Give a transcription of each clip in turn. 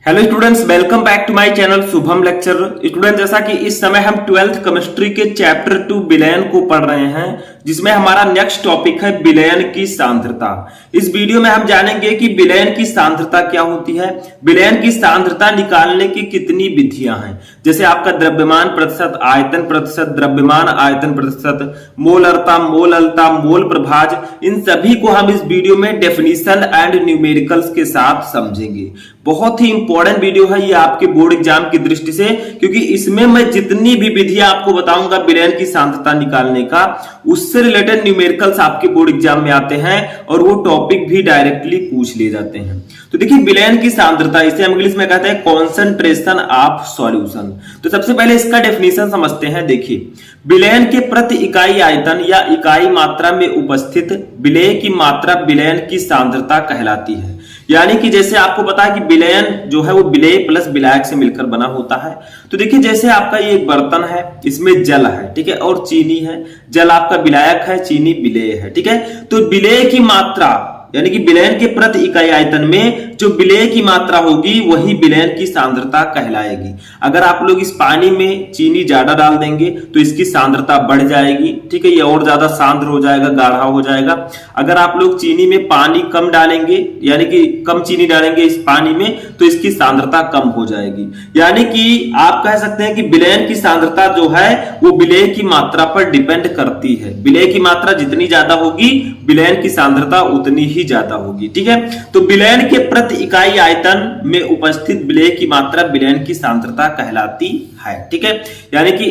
Hello students, welcome back to my channel Shubham lecture. Student, जैसा कि इस समय हम 12th केमिस्ट्री के चैप्टर 2 विलयन को पढ़ रहे हैं, जिसमें हमारा नेक्स्ट टॉपिक है विलयन की सांद्रता। इस वीडियो में हम जानेंगे कि विलयन की सांद्रता क्या होती है, विलयन की सांद्रता निकालने की कितनी विधियां हैं, जैसे आपका द्रव्यमान प्रतिशत, आयतन प्रतिशत, द्रव्यमान आयतन प्रतिशत, मोलरता, मोललता, मोल प्रभाज, इन सभी को हम इस वीडियो में डेफिनेशन एंड न्यूमेरिकल्स के साथ समझेंगे। बहुत ही इंपॉर्टेंट वीडियो है ये आपके बोर्ड एग्जाम की दृष्टि से, क्योंकि इसमें मैं जितनी भी विधियां आपको बताऊंगा विलयन की सांद्रता निकालने का, उससे रिलेटेड न्यूमेरिकल्स आपके बोर्ड एग्जाम में आते हैं और वो टॉपिक भी डायरेक्टली पूछ लिए जाते हैं। तो देखिए, विलयन की सांद्रता, इसे हम इंग्लिश में कहते हैं कॉन्सेंट्रेशन ऑफ सॉल्यूशन। तो सबसे पहले इसका डेफिनेशन समझते हैं। देखिए, विलयन के प्रति इकाई आयतन या इकाई मात्रा में उपस्थित विलेय की मात्रा विलयन की सांद्रता कहलाती है। यानी कि जैसे आपको पता है कि विलयन जो है वो विलेय प्लस विलायक से मिलकर बना होता है। तो देखिए, जैसे आपका ये एक बर्तन है, इसमें जल है, ठीक है, और चीनी है। जल आपका विलायक है, चीनी विलेय है, ठीक है। तो विलेय की मात्रा यानी कि विलयन के प्रति इकाई आयतन में जो विलेय की मात्रा होगी वही विलयन की सांद्रता कहलाएगी। अगर आप लोग इस पानी में चीनी ज्यादा डाल देंगे तो इसकी सांद्रता बढ़ जाएगी, ठीक है, ये और ज्यादा सांद्र हो जाएगा, गाढ़ा हो जाएगा। अगर आप लोग चीनी में पानी कम डालेंगे, यानी कि कम चीनी डालेंगे इस पानी में, तो इसकी सांद्रता कम हो जाएगी। यानी कि आप कह सकते हैं कि विलयन की सांद्रता जो है वो विलेय की मात्रा पर डिपेंड करती है। विलेय की मात्रा जितनी ज्यादा होगी विलयन की सांद्रता उतनी ही ज्यादा होगी, ठीक है। तो विलयन के प्रति इकाई आयतन में उपस्थित विलेय की मात्रा विलयन की सांद्रता कहलाती है, ठीक है। यानी कि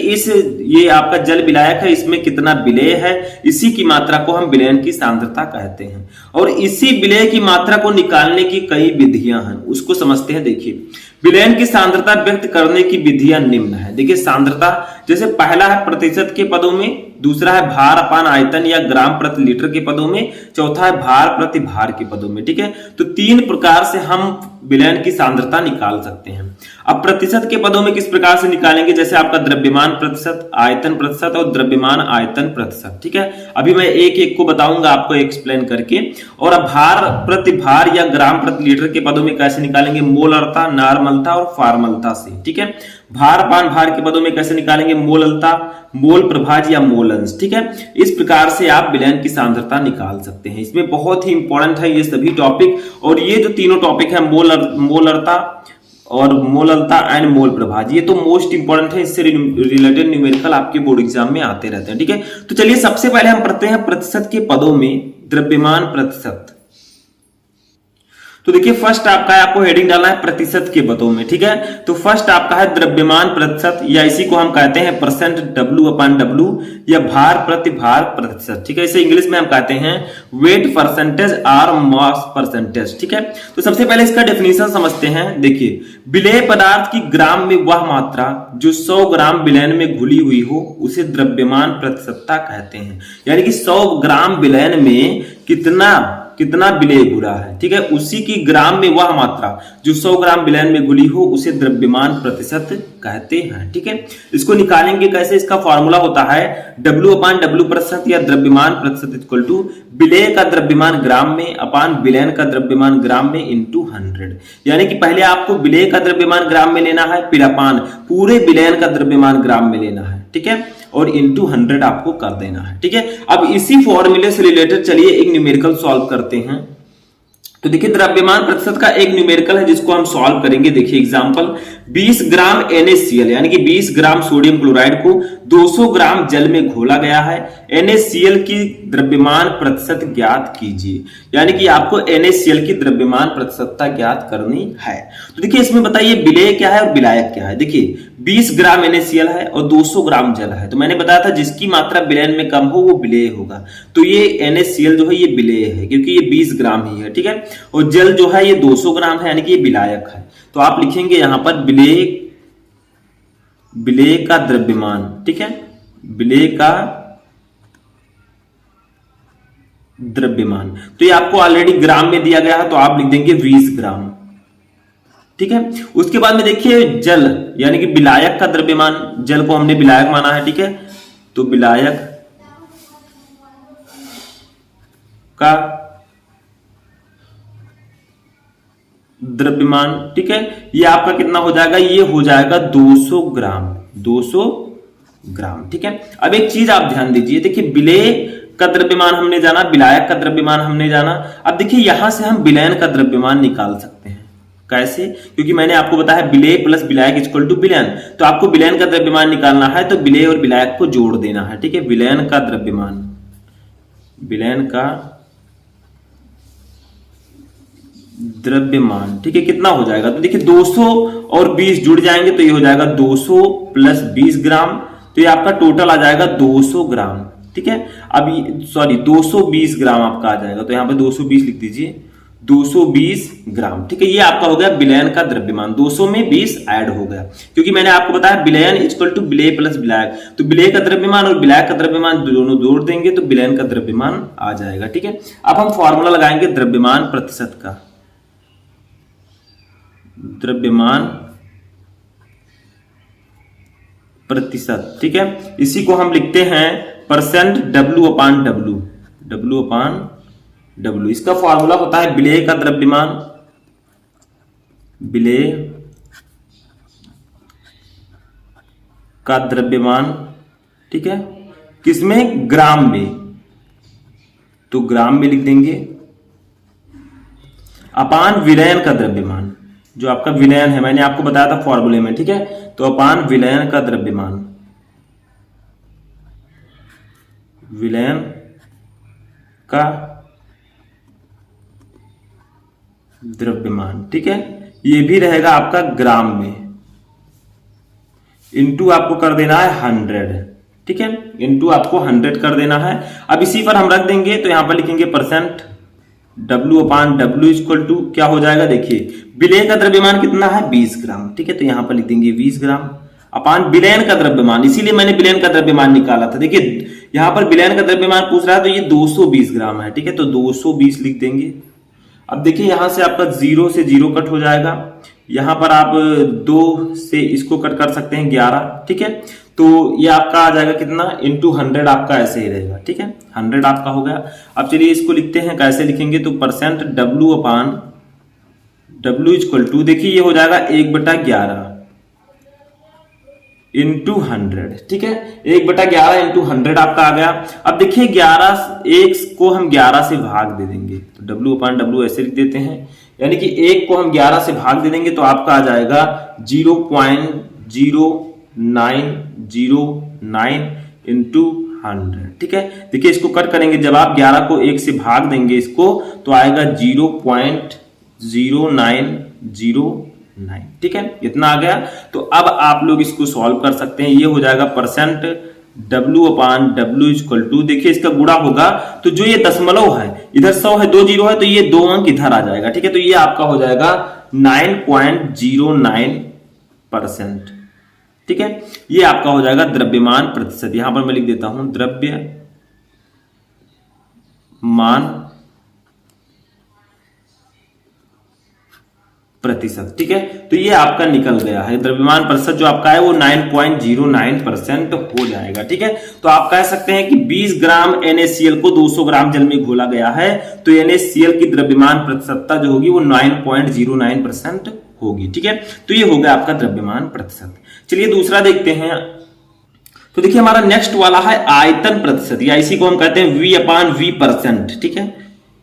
ये आपका जल विलायक है, इसमें कितना विलेय है, इसी की मात्रा को हम विलयन की सांद्रता कहते हैं। और इसी विलेय की मात्रा को निकालने की कई विधियां हैं, उसको समझते हैं। देखिए, विलयन की सांद्रता व्यक्त करने की विधियां निम्न है। देखिए, सांद्रता जैसे पहला है प्रतिशत के पदों में, दूसरा है भार अपान आयतन या ग्राम प्रति लीटर के पदों में, चौथा है भार प्रति भार के पदों में, ठीक है। तो तीन प्रकार से हम विलयन की सांद्रता निकाल सकते हैं। अब प्रतिशत के पदों में किस प्रकार से निकालेंगे, जैसे आपका द्रव्यमान प्रतिशत, आयतन प्रतिशत और द्रव्यमान आयतन प्रतिशत, ठीक है। अभी मैं एक एक को बताऊंगा आपको एक्सप्लेन करके। और अब भार प्रति भार या ग्राम प्रति लीटर के पदों में कैसे निकालेंगे, मोलरता, नॉर्मलता और फॉर्मलता से, ठीक है। भार अपान भार के पदों में कैसे निकालेंगे, मोललता, मोल प्रभाज या मोलंश, ठीक है। इस प्रकार से आप विलयन की सांद्रता निकाल सकते हैं। इसमें बहुत ही इंपॉर्टेंट है ये सभी टॉपिक, और ये जो तीनों टॉपिक है मोलरता और मोललता एंड मोल प्रभाज, ये तो मोस्ट इंपॉर्टेंट है, इससे रिलेटेड न्यूमेरिकल आपके बोर्ड एग्जाम में आते रहते हैं, ठीक है। तो चलिए सबसे पहले हम पढ़ते हैं प्रतिशत के पदों में द्रव्यमान प्रतिशत। तो देखिए, फर्स्ट आपका है, आपको हेडिंग डालना है प्रतिशत के पदों में, ठीक है। तो फर्स्ट आपका है द्रव्यमान प्रतिशत, या इसी को हम कहते हैं परसेंट W अपॉन W, या भार प्रति भार प्रतिशत, ठीक है। इसे इंग्लिश में हम कहते हैं वेट परसेंटेज और मास परसेंटेज, ठीक है। तो सबसे पहले इसका डेफिनेशन समझते हैं। देखिए, विलेय पदार्थ की ग्राम में वह मात्रा जो 100 ग्राम विलयन में घुली हुई हो उसे द्रव्यमान प्रतिशतता कहते हैं। यानी कि 100 ग्राम विलयन में कितना विलेय घुला है, ठीक है, उसी की ग्राम में वह मात्रा जो 100 ग्राम विलयन में घुली हो उसे द्रव्यमान प्रतिशत कहते हैं, ठीक है। इसको निकालेंगे कैसे, इसका फॉर्मूला होता है W अपान W प्रतिशत या द्रव्यमान प्रतिशत इक्वल टू विलेय का द्रव्यमान ग्राम में अपान विलयन का द्रव्यमान ग्राम में इंटू 100। यानी कि पहले आपको विलेय का द्रव्यमान ग्राम में लेना है, फिर अपान पूरे विलयन का द्रव्यमान ग्राम में लेना है, ठीक है, और इंटू 100 आपको कर देना है, ठीक है। अब इसी फॉर्मूले से रिलेटेड चलिए एक न्यूमेरिकल सॉल्व करते हैं। तो देखिए, द्रव्यमान प्रतिशत का एक न्यूमेरिकल है जिसको हम सॉल्व करेंगे। देखिए एग्जांपल, 20 ग्राम NaCl यानी कि 20 ग्राम सोडियम क्लोराइड को 200 ग्राम जल में घोला गया है। NaCl की द्रव्यमान प्रतिशत ज्ञात कीजिए। यानी कि आपको NaCl की द्रव्यमान प्रतिशतता ज्ञात करनी है। तो देखिए, इसमें बताइए विलेय क्या है और विलायक क्या है। देखिए, 20 ग्राम NaCl है और 200 ग्राम जल है, तो मैंने बताया था जिसकी मात्रा विलयन में कम हो वो विलेय होगा। तो ये NaCl जो है ये विलेय है, क्योंकि ये 20 ग्राम ही है, ठीक है। और जल जो है ये 200 ग्राम है, यानी कि ये विलायक है। तो आप लिखेंगे यहां पर विलेय का द्रव्यमान, ठीक है, विलेय का द्रव्यमान। तो ये आपको ऑलरेडी ग्राम में दिया गया है, तो आप लिख देंगे 20 ग्राम, ठीक है। उसके बाद में देखिए जल यानी कि विलायक का द्रव्यमान, जल को हमने विलायक माना है, ठीक है। तो विलायक का द्रव्यमान, ठीक है। ये आपका कितना हो जाएगा, ये हो जाएगा 200 ग्राम, 200 ग्राम, ठीक है। अब एक चीज आप ध्यान दीजिए, देखिए विलेय का द्रव्यमान हमने जाना, विलायक का द्रव्यमान हमने जाना। अब देखिए यहां से हम विलयन का द्रव्यमान निकाल सकते हैं। कैसे? क्योंकि मैंने आपको बताया विलेय प्लस विलायक इक्वल टू विलयन, तो आपको विलयन का द्रव्यमान निकालना है तो विलेय और विलायक को जोड़ देना है, ठीक है। विलयन का द्रव्यमान, विलयन का द्रव्यमान, ठीक है, कितना हो जाएगा, तो देखिए 200 और 20 जुड़ जाएंगे तो ये हो जाएगा 200 प्लस 20 ग्राम, तो ये आपका टोटल आ जाएगा 200 ग्राम, ठीक है। अब सॉरी 220 ग्राम आपका आ जाएगा, तो यहां पे 220 लिख दीजिए, 220 ग्राम, ठीक है। ये आपका हो गया विलयन का द्रव्यमान, 200 में 20 ऐड हो गया, क्योंकि मैंने आपको बताया विलयन इक्वल टू विलेय प्लस विलायक, तो विलेय का द्रव्यमान और विलायक का द्रव्यमान दोनों जोड़ देंगे तो विलयन का द्रव्यमान आ जाएगा, ठीक है। अब हम फॉर्मूला लगाएंगे द्रव्यमान प्रतिशत का, द्रव्यमान प्रतिशत, ठीक है। इसी को हम लिखते हैं percent W upon W, W upon W। इसका फॉर्मूला होता है विलेय का द्रव्यमान, विलेय का द्रव्यमान, ठीक है, किसमें, ग्राम में, तो ग्राम में लिख देंगे, अपान विलयन का द्रव्यमान, जो आपका विलयन है, मैंने आपको बताया था फॉर्मूले में, ठीक है, तो अपान विलयन का द्रव्यमान, विलयन का द्रव्यमान, ठीक है। ये भी रहेगा आपका ग्राम में, इनटू आपको कर देना है 100, ठीक है, इनटू आपको 100 कर देना है। अब इसी पर हम रख देंगे, तो यहां पर लिखेंगे percent W upon W equal to क्या हो जाएगा, देखिए विलेय का द्रव्यमान कितना है, 20 ग्राम, ठीक है, तो यहां पर लिख देंगे 20 ग्राम अपान विलयन का द्रव्यमान, इसीलिए मैंने विलयन का द्रव्यमान निकाला था। देखिए यहां पर विलयन का द्रव्यमान पूछ रहा है तो ये 220 ग्राम है, ठीक है, तो 220 लिख देंगे। अब देखिए यहां से आपका 0 से 0 कट हो जाएगा, यहां पर आप 2 से इसको कट कर सकते हैं 11, ठीक है, तो ये आपका आ जाएगा कितना, इंटू 100 आपका ऐसे ही रहेगा, ठीक है, 100 आपका हो गया। अब चलिए इसको लिखते हैं, कैसे लिखेंगे, तो percent W upon W equal to, देखिए ये हो जाएगा 1/11 इंटू 100, ठीक है, 1/11 इंटू 100 आपका आ गया। अब देखिए 11 1 को हम 11 से भाग दे देंगे, तो W अपान W ऐसे लिख देते हैं, यानी कि 1 को हम 11 से भाग दे देंगे तो आपका आ जाएगा 0.0909 इंटू 100, ठीक है। देखिए इसको कट करेंगे, जब आप 11 को 1 से भाग देंगे इसको तो आएगा 0.0909, ठीक है, इतना आ गया। तो अब आप लोग इसको सॉल्व कर सकते हैं, ये हो जाएगा percent W upon W equal to, देखिए इसका गुणा होगा तो जो ये दशमलव है इधर 100 है, 2 0 है, तो ये 2 अंक इधर आ जाएगा, ठीक है, तो ये आपका हो जाएगा 9.09%, ठीक है। ये आपका हो जाएगा द्रव्यमान प्रतिशत, यहां पर मैं लिख देता हूं द्रव्यमान प्रतिशत, ठीक है, तो ये आपका निकल गया है, द्रव्यमान प्रतिशत जो आपका है वो 9.09% हो जाएगा, ठीक है। तो आप कह सकते हैं कि 20 ग्राम NaCl को 200 ग्राम जल में घोला गया है, तो NaCl की द्रव्यमान प्रतिशतता जो होगी वो 9.09% होगी, ठीक है। तो ये हो गया आपका द्रव्यमान प्रतिशत। चलिए दूसरा देखते हैं, तो देखिए हमारा नेक्स्ट वाला है आयतन प्रतिशत, या इसी को हम कहते हैं V अपान V%, ठीक है,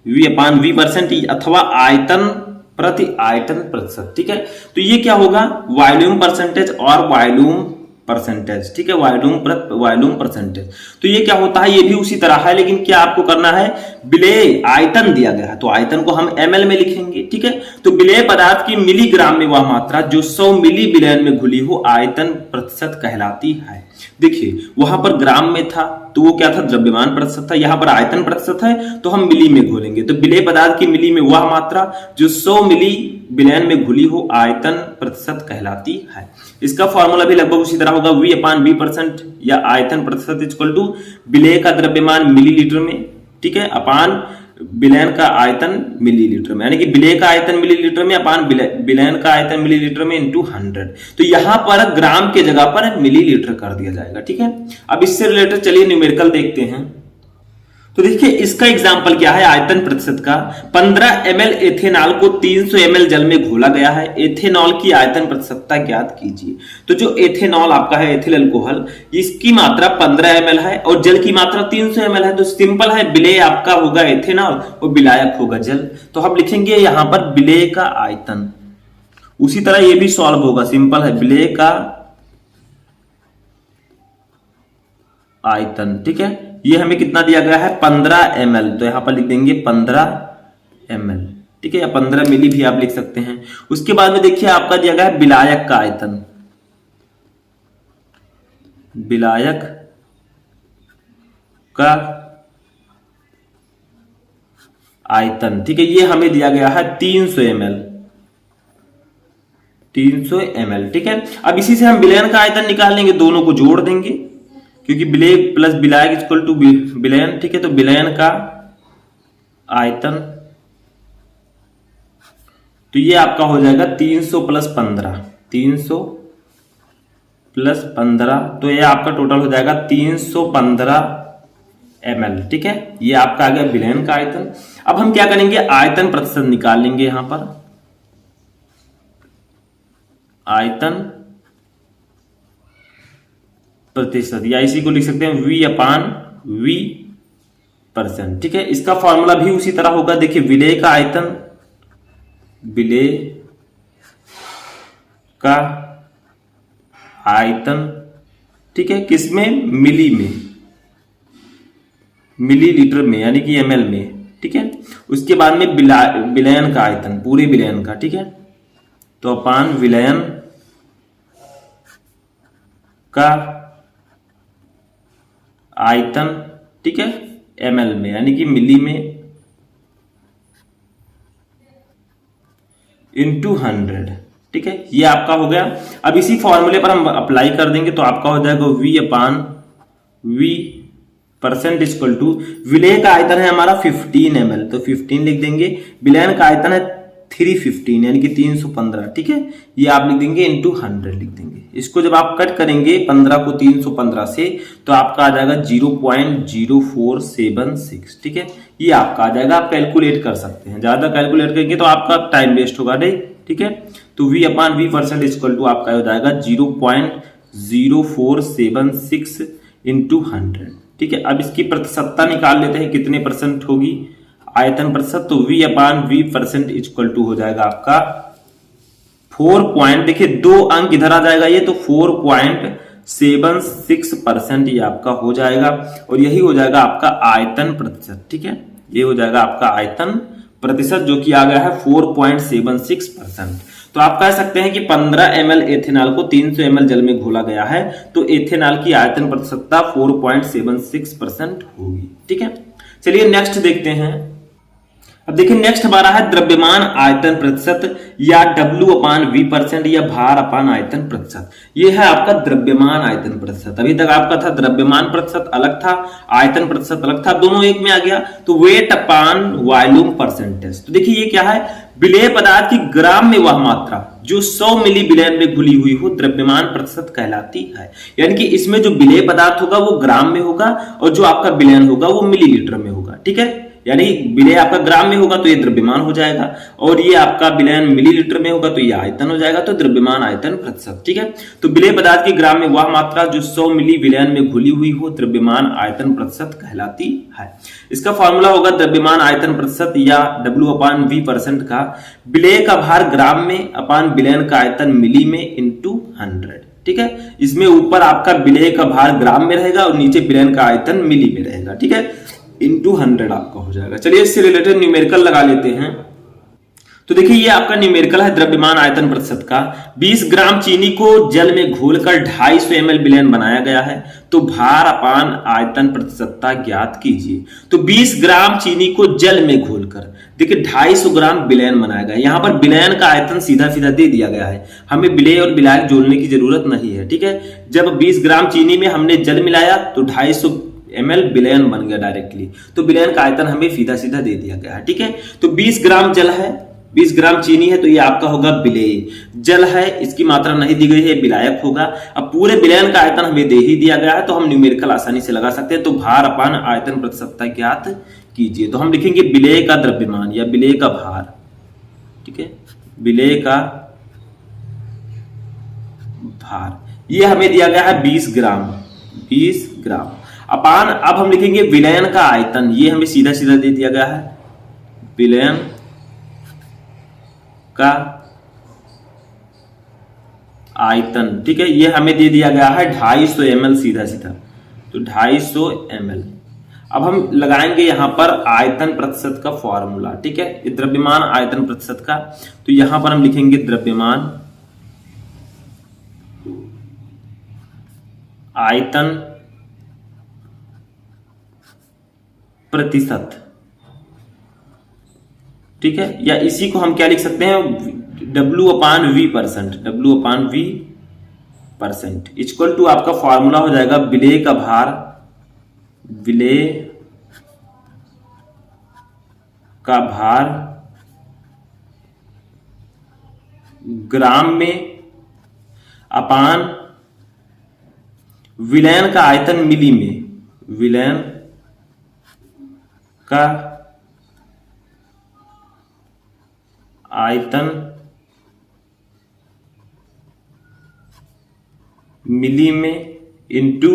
V अपान V% अथवा आयतन प्रति आयतन प्रतिशत, ठीक है। तो ये क्या होगा, वॉल्यूम परसेंटेज और वॉल्यूम परसेंटेज, ठीक है, वॉल्यूम परसेंटेज। तो ये क्या होता है, ये भी उसी तरह है, लेकिन क्या आपको करना है, विलेय आयतन दिया गया है तो आयतन को हम ml में लिखेंगे, ठीक है। तो विलेय पदार्थ की मिलीग्राम में वह मात्रा जो 100 मिली विलयन में घुली हो आयतन प्रतिशत कहलाती है। देखिए वहां पर ग्राम में था तो वो क्या था, द्रव्यमान प्रतिशत था, यहां पर आयतन प्रतिशत है तो हम मिली में घोलेंगे, तो विलेय पदार्थ की मिली में वह मात्रा जो 100 मिली विलयन में घुली हो आयतन प्रतिशत कहलाती है। इसका फॉर्मूला भी लगभग उसी तरह होगा, V अपान V% या आयतन प्रतिशत इक्वल टू विलेय का द्रव्यमान मिलीलीटर में, ठीक है, अपान विलयन का आयतन मिलीलीटर में, यानी कि विलेय का आयतन मिलीलीटर में अपान विलयन का आयतन मिलीलीटर में इंटू 100। तो यहां पर ग्राम के जगह पर मिलीलीटर कर दिया जाएगा, ठीक है। अब इससे रिलेटेड चलिए न्यूमेरिकल देखते हैं। तो देखिए इसका एग्जाम्पल क्या है आयतन प्रतिशत का। 15 ml एथेनॉल को 300 ml जल में घोला गया है, एथेनॉल की आयतन प्रतिशतता ज्ञात कीजिए। तो जो एथेनॉल आपका है एथिल अल्कोहल, इसकी मात्रा 15 ml है और जल की मात्रा 300 ml है। तो सिंपल है, विलेय आपका होगा एथेनॉल और विलायक होगा जल। तो हम लिखेंगे यहां पर विलेय का आयतन। उसी तरह ये भी सॉल्व होगा, सिंपल है, विलेय का आयतन। ठीक है, ये हमें कितना दिया गया है 15 ml, तो यहां पर लिख देंगे 15 ml। ठीक है, या 15 मिली भी आप लिख सकते हैं। उसके बाद में देखिए आपका दिया गया है विलायक का आयतन, विलायक का आयतन। ठीक है, ये हमें दिया गया है 300 ml, 300 ml। ठीक है, अब इसी से हम विलयन का आयतन निकाल लेंगे, दोनों को जोड़ देंगे क्योंकि विलेय प्लस विलायक इक्वल टू विलयन। ठीक है, तो विलयन का आयतन, तो ये आपका हो जाएगा 300 प्लस 15, 300 प्लस 15, तो ये आपका टोटल हो जाएगा 315 ml। ठीक है, ये आपका आ गया विलयन का आयतन। अब हम क्या करेंगे, आयतन प्रतिशत निकाल लेंगे। यहां पर आयतन प्रतिशत, या इसी को लिख सकते हैं V/V %। ठीक है, इसका फॉर्मूला भी उसी तरह होगा। देखिए विलेय का आयतन, विलेय का आयतन, ठीक है, किसमें, मिली में, मिलीलीटर में, यानी कि ml में। ठीक है, उसके बाद में विलयन का आयतन, पूरे विलयन का। ठीक है, तो अपान विलयन का आयतन, ठीक है, ml में, यानी कि मिली में, इंटू 100। ठीक है, ये आपका हो गया। अब इसी फॉर्मूले पर हम अप्लाई कर देंगे तो आपका हो जाएगा V/V % इक्वल टू, विलेय का आयतन है हमारा 15 ml, तो 15 लिख देंगे। विलयन का आयतन है 315 यानी कि 315। ठीक है, ये आप लिख देंगे इंटू 100 लिख देंगे। इसको जब आप कट करेंगे 15 को 315 से, तो आपका आ जाएगा 0.0476। ठीक है, ये आपका आ जाएगा, आप कैलकुलेट कर सकते हैं, ज्यादा कैलकुलेट करेंगे तो आपका टाइम वेस्ट होगा नहीं। ठीक है, तो V/V % इक्वल टू आपका हो जाएगा 0.0476 इंटू 100। ठीक है, अब इसकी प्रतिशतता निकाल लेते हैं, कितने परसेंट होगी आयतन प्रतिशत। तो V/V % इक्वल टू हो जाएगा आपका 4 देखिए 2 अंक इधर आ जाएगा ये, तो 4.76% ये आपका हो जाएगा और यही हो जाएगा आपका आयतन प्रतिशत। ठीक है, ये हो जाएगा आपका आयतन प्रतिशत, जो कि आ गया है 4.76%। तो आप कह सकते हैं कि 15 ml एथेनॉल को 300 ml जल में घोला गया है, तो एथेनॉल की आयतन प्रतिशतता 4.76% होगी। ठीक है, चलिए नेक्स्ट देखते हैं। अब देखिए नेक्स्ट हमारा है द्रव्यमान आयतन प्रतिशत, या W/V % या भार अपान आयतन प्रतिशत। ये है आपका द्रव्यमान आयतन प्रतिशत। अभी तक आपका था द्रव्यमान प्रतिशत अलग था, आयतन प्रतिशत अलग था, दोनों एक में आ गया। तो वेट अपान वॉल्यूम परसेंटेज। तो देखिए ये क्या है, विलेय पदार्थ की ग्राम में वह मात्रा जो 100 मिली विलयन में घुली हुई हो द्रव्यमान प्रतिशत कहलाती है। यानी कि इसमें जो विलेय पदार्थ होगा वो ग्राम में होगा और जो आपका विलयन होगा वो मिलीलीटर में होगा। ठीक है, यानी विलेय आपका ग्राम में होगा तो ये द्रव्यमान हो जाएगा, और ये आपका विलयन मिलीलीटर में होगा तो ये आयतन हो जाएगा, तो द्रव्यमान आयतन प्रतिशत। ठीक है, तो विलेय पदार्थ की ग्राम में वह मात्रा जो 100 मिली विलयन में घुली हुई हो द्रव्यमान आयतन प्रतिशत कहलाती है। इसका फॉर्मूला होगा द्रव्यमान आयतन प्रतिशत या W/V % का विलेय का भार ग्राम में अपान विलयन का आयतन मिली में इंटू 100। ठीक है, इसमें ऊपर आपका विलेय का भार ग्राम में रहेगा और नीचे विलयन का आयतन मिली में रहेगा। ठीक है, इंटू 100 आपका हो जाएगा। चलिए इससे रिलेटेड न्यूमेरिकल लगा लेते हैं। तो देखिए ये आपका न्यूमेरिकल है द्रव्यमान आयतन प्रतिशत का। 20 ग्राम चीनी को जल में घोलकर 250 ml विलयन बनाया गया है, तो भार अपान आयतन प्रतिशतता ज्ञात कीजिए। तो 20 ग्राम चीनी को जल में घोलकर, देखिए 250 ग्राम विलयन बनाया गया है। यहां पर विलयन का आयतन सीधा सीधा दे दिया गया है, हमें विलेय और विलायक जोड़ने की जरूरत नहीं है। ठीक है, जब 20 ग्राम चीनी में हमने जल मिलाया तो 250 ml विलयन बन गया डायरेक्टली, तो विलयन का आयतन हमें सीधा सीधा दे दिया गया है। ठीक है, तो 20 ग्राम जल है, 20 ग्राम चीनी है तो ये आपका होगा विलेय। जल है, इसकी मात्रा नहीं दी गई है, विलायक होगा। अब पूरे विलयन का आयतन हमें दे ही दिया गया है तो हम न्यूमेरिकल आसानी से लगा सकते हैं। तो भार अपान आयतन प्रतिशतता ज्ञात कीजिए। तो हम लिखेंगे विलेय का द्रव्यमान या विलेय का भार, ठीक है, विलेय का भार ये हमें दिया गया है 20 ग्राम, 20 ग्राम अपान, अब हम लिखेंगे विलयन का आयतन, ये हमें सीधा सीधा दे दिया गया है, विलयन का आयतन, ठीक है, ये हमें दे दिया गया है 250 ml सीधा सीधा, तो 250 ml। अब हम लगाएंगे यहां पर आयतन प्रतिशत का फॉर्मूला, ठीक है, ये द्रव्यमान आयतन प्रतिशत का, तो यहां पर हम लिखेंगे द्रव्यमान आयतन प्रतिशत, ठीक है, या इसी को हम क्या लिख सकते हैं W/V%, W/V% इक्वल टू आपका फॉर्मूला हो जाएगा विलेय का भार, विलेय का भार ग्राम में अपान विलयन का आयतन मिली में, विलयन का आयतन मिली में इंटू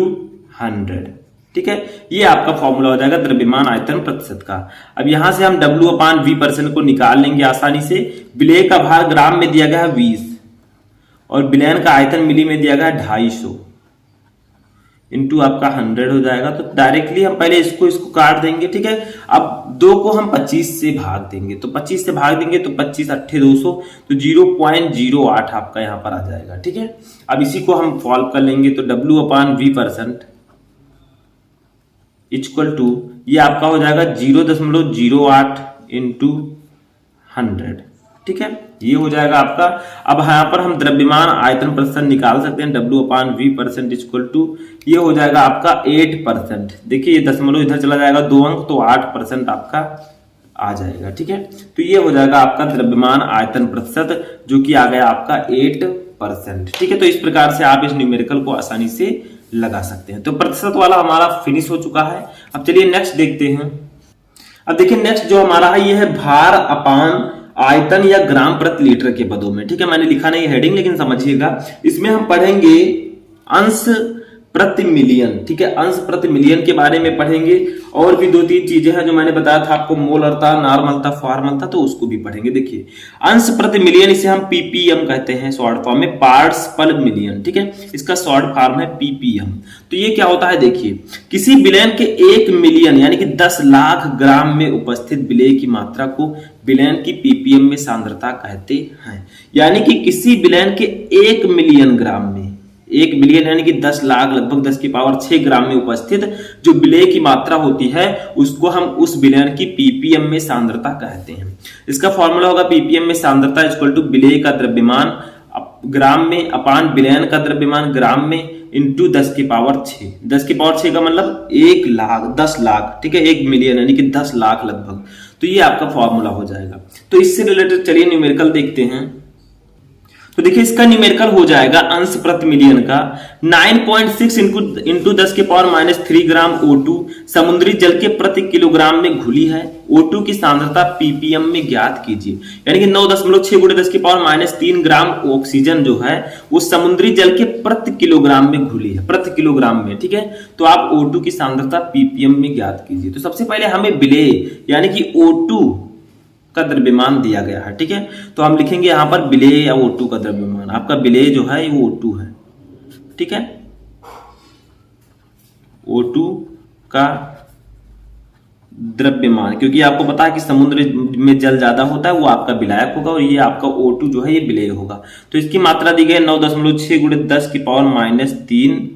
100, ठीक है, ये आपका फॉर्मूला हो जाएगा द्रव्यमान आयतन प्रतिशत का। अब यहां से हम W/V% को निकाल लेंगे आसानी से। विलेय का भार ग्राम में दिया गया है 20 और विलयन का आयतन मिली में दिया गया है 250 इंटू आपका 100 हो जाएगा। तो डायरेक्टली हम पहले इसको काट देंगे, ठीक है। अब 2 को हम 25 से भाग देंगे, तो 25 से भाग देंगे तो 25 8 200, तो 0.08 आपका यहां पर आ जाएगा, ठीक है। अब इसी को हम सॉल्व कर लेंगे, तो W/V% इक्वल टू ये आपका हो जाएगा 0.08 इंटू 100, ठीक है, ये हो जाएगा आपका। अब यहां पर हम द्रव्यमान आयतन प्रतिशत निकाल सकते हैं, W/V% इक्वल टू ये हो जाएगा आपका 8%। देखिए ये दशमलव इधर चला जाएगा 2 अंक, तो 8% आपका आ जाएगा, ठीक है। तो ये हो जाएगा आपका द्रव्यमान आयतन प्रतिशत, जो कि आ गया आपका 8%, ठीक है। तो इस प्रकार से आप इस न्यूमेरिकल को आसानी से लगा सकते हैं। तो प्रतिशत वाला हमारा फिनिश हो चुका है। अब चलिए नेक्स्ट देखते हैं। अब देखिए नेक्स्ट जो हमारा है ये है भार अपान आयतन या ग्राम प्रति लीटर के पदों में, ठीक है। मैंने लिखा नहीं हेडिंग, लेकिन समझिएगा। इसमें हम पढ़ेंगे अंश प्रति मिलियन, ठीक है, अंश प्रति मिलियन के बारे में पढ़ेंगे। और भी 2-3 चीजें हैं जो मैंने बताया था आपको, मोलरता, नॉर्मलता, फॉर्मलता, तो उसको भी पढ़ेंगे। देखिए अंश प्रति मिलियन, इसे हम पीपीएम कहते हैं शॉर्ट फॉर्म में, पार्ट्स पर मिलियन, ठीक है, इसका शॉर्ट फॉर्म है पीपीएम। तो ये क्या होता है, देखिए किसी विलयन के 1 मिलियन यानी कि 10 लाख ग्राम में उपस्थित विलेय की मात्रा को विलयन की पीपीएम में सांद्रता कहते हैं। यानी कि किसी विलयन के 1 मिलियन ग्राम में, 1 मिलियन यानी कि 10 लाख, लगभग 10⁶ ग्राम में उपस्थित जो विलेय की मात्रा होती है, उसको हम उस विलयन की पीपीएम में सांद्रता कहते हैं। इसका फॉर्मूला होगा पीपीएम में सांद्रता इक्वल टू विलेय का द्रव्यमान ग्राम में अपान विलयन का द्रव्यमान ग्राम में इंटू 10⁶। 10⁶ का मतलब 1 लाख, 10 लाख, ठीक है, 1 मिलियन यानी कि 10 लाख लगभग। तो ये आपका फॉर्मूला हो जाएगा। तो इससे रिलेटेड चलिए न्यूमेरिकल देखते हैं। तो देखिए इसका न्यूमेरिकल हो जाएगा अंश प्रति मिलियन का 9.6 इंटू 10⁻³ ग्राम O2 समुद्री जल के प्रति किलोग्राम में घुली है। O2 की सांद्रता पीपीएम में ज्ञात कीजिए। यानी कि 9.6 × 10⁻³ ग्राम ऑक्सीजन जो है वो समुद्री जल के प्रति किलोग्राम में घुली है, प्रति किलोग्राम में, ठीक है। तो आप O2 की सांद्रता पीपीएम में ज्ञात कीजिए। तो सबसे पहले हमें विलेय यानी कि O2 का द्रव्यमान दिया गया है, ठीक है। तो हम लिखेंगे यहां पर विलेय या O2 का द्रव्यमान। आपका विलेय जो है वो O2 है, ठीक है, O2 का द्रव्यमान, क्योंकि आपको पता है कि समुद्र में जल ज्यादा होता है वो आपका विलायक होगा और ये आपका O2 जो है ये विलेय होगा। तो इसकी मात्रा दी गई है 9.6 × 10⁻³